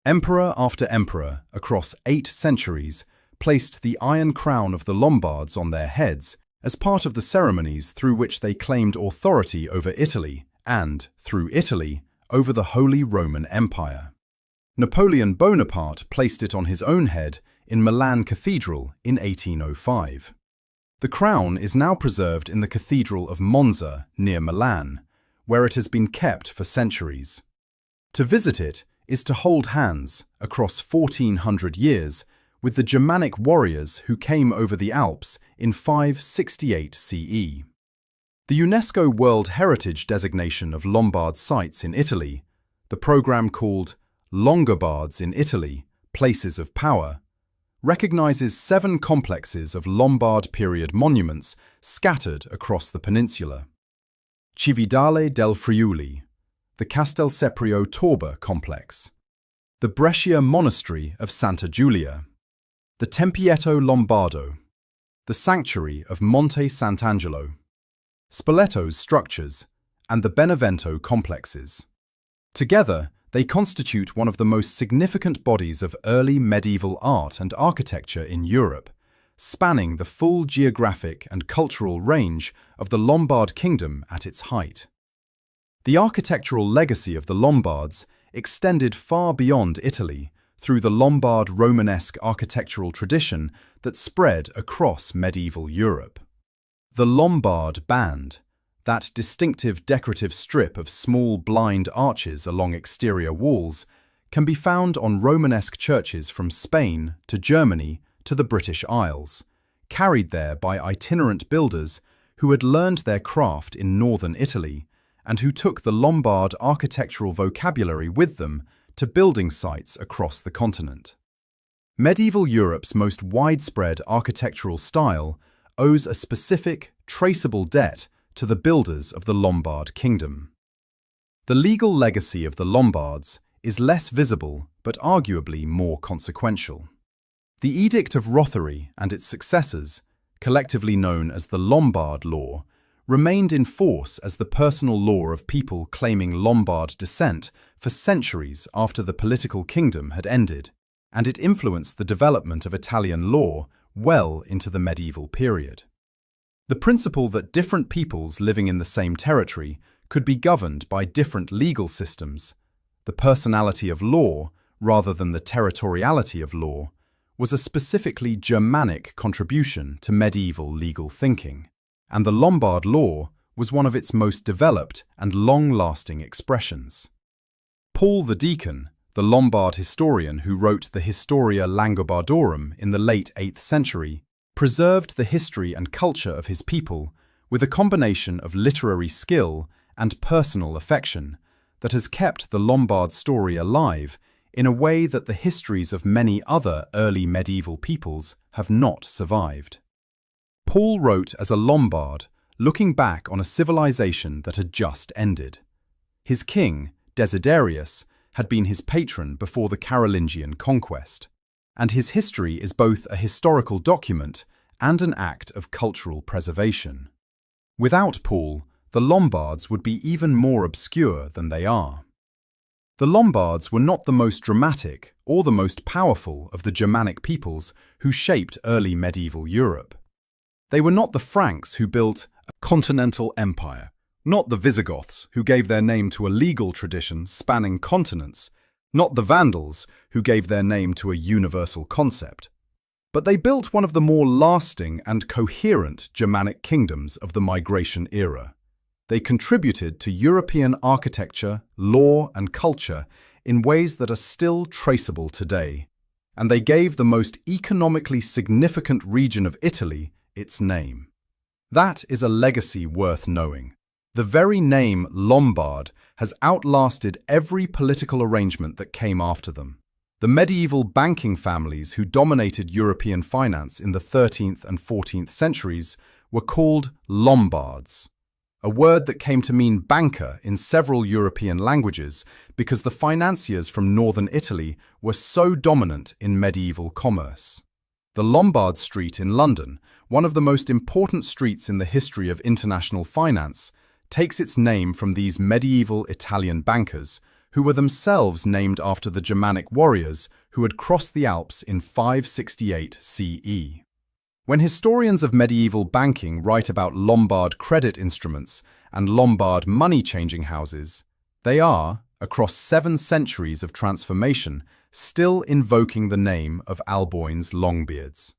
Emperor after emperor across 8 centuries placed the Iron Crown of the Lombards on their heads as part of the ceremonies through which they claimed authority over Italy and, through Italy, over the Holy Roman Empire. Napoleon Bonaparte placed it on his own head in Milan Cathedral in 1805. The crown is now preserved in the Cathedral of Monza near Milan, where it has been kept for centuries. To visit it is to hold hands across 1400 years with the Germanic warriors who came over the Alps in 568 CE. The UNESCO World Heritage designation of Lombard sites in Italy, the program called Longobards in Italy, Places of Power, recognizes 7 complexes of Lombard period monuments scattered across the peninsula. Cividale del Friuli, the Castelseprio Torba complex, the Brescia Monastery of Santa Giulia, the Tempietto Lombardo, the sanctuary of Monte Sant'Angelo, Spoleto's structures, and the Benevento complexes. Together, they constitute one of the most significant bodies of early medieval art and architecture in Europe, spanning the full geographic and cultural range of the Lombard Kingdom at its height. The architectural legacy of the Lombards extended far beyond Italy through the Lombard Romanesque architectural tradition that spread across medieval Europe. The Lombard band, that distinctive decorative strip of small blind arches along exterior walls, can be found on Romanesque churches from Spain to Germany to the British Isles, carried there by itinerant builders who had learned their craft in northern Italy and who took the Lombard architectural vocabulary with them to building sites across the continent. Medieval Europe's most widespread architectural style owes a specific, traceable debt to the builders of the Lombard Kingdom. The legal legacy of the Lombards is less visible but arguably more consequential. The Edict of Rothery and its successors, collectively known as the Lombard Law, remained in force as the personal law of people claiming Lombard descent for centuries after the political kingdom had ended, and it influenced the development of Italian law well into the medieval period. The principle that different peoples living in the same territory could be governed by different legal systems, the personality of law rather than the territoriality of law, was a specifically Germanic contribution to medieval legal thinking, and the Lombard law was one of its most developed and long-lasting expressions. Paul the Deacon, the Lombard historian who wrote the Historia Langobardorum in the late 8th century, preserved the history and culture of his people with a combination of literary skill and personal affection that has kept the Lombard story alive in a way that the histories of many other early medieval peoples have not survived. Paul wrote as a Lombard, looking back on a civilization that had just ended. His king, Desiderius, had been his patron before the Carolingian conquest, and his history is both a historical document and an act of cultural preservation. Without Paul, the Lombards would be even more obscure than they are. The Lombards were not the most dramatic or the most powerful of the Germanic peoples who shaped early medieval Europe. They were not the Franks who built a continental empire, not the Visigoths who gave their name to a legal tradition spanning continents, not the Vandals who gave their name to a universal concept. But they built one of the more lasting and coherent Germanic kingdoms of the migration era. They contributed to European architecture, law, and culture in ways that are still traceable today, and they gave the most economically significant region of Italy its name. That is a legacy worth knowing. The very name Lombard has outlasted every political arrangement that came after them. The medieval banking families who dominated European finance in the 13th and 14th centuries were called Lombards, a word that came to mean banker in several European languages because the financiers from northern Italy were so dominant in medieval commerce. The Lombard Street in London, one of the most important streets in the history of international finance, takes its name from these medieval Italian bankers, who were themselves named after the Germanic warriors who had crossed the Alps in 568 CE. When historians of medieval banking write about Lombard credit instruments and Lombard money-changing houses, they are, across 7 centuries of transformation, still invoking the name of Alboin's Longbeards.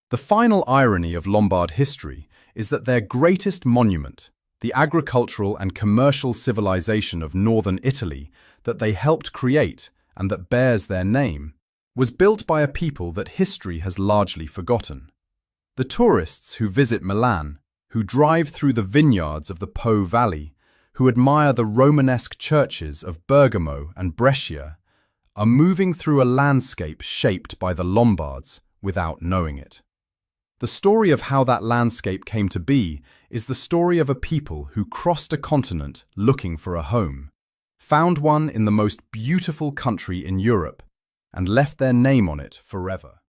The final irony of Lombard history is that their greatest monument, the agricultural and commercial civilization of northern Italy that they helped create and that bears their name, was built by a people that history has largely forgotten. The tourists who visit Milan, who drive through the vineyards of the Po Valley, who admire the Romanesque churches of Bergamo and Brescia, are moving through a landscape shaped by the Lombards without knowing it. The story of how that landscape came to be is the story of a people who crossed a continent looking for a home, found one in the most beautiful country in Europe, and left their name on it forever.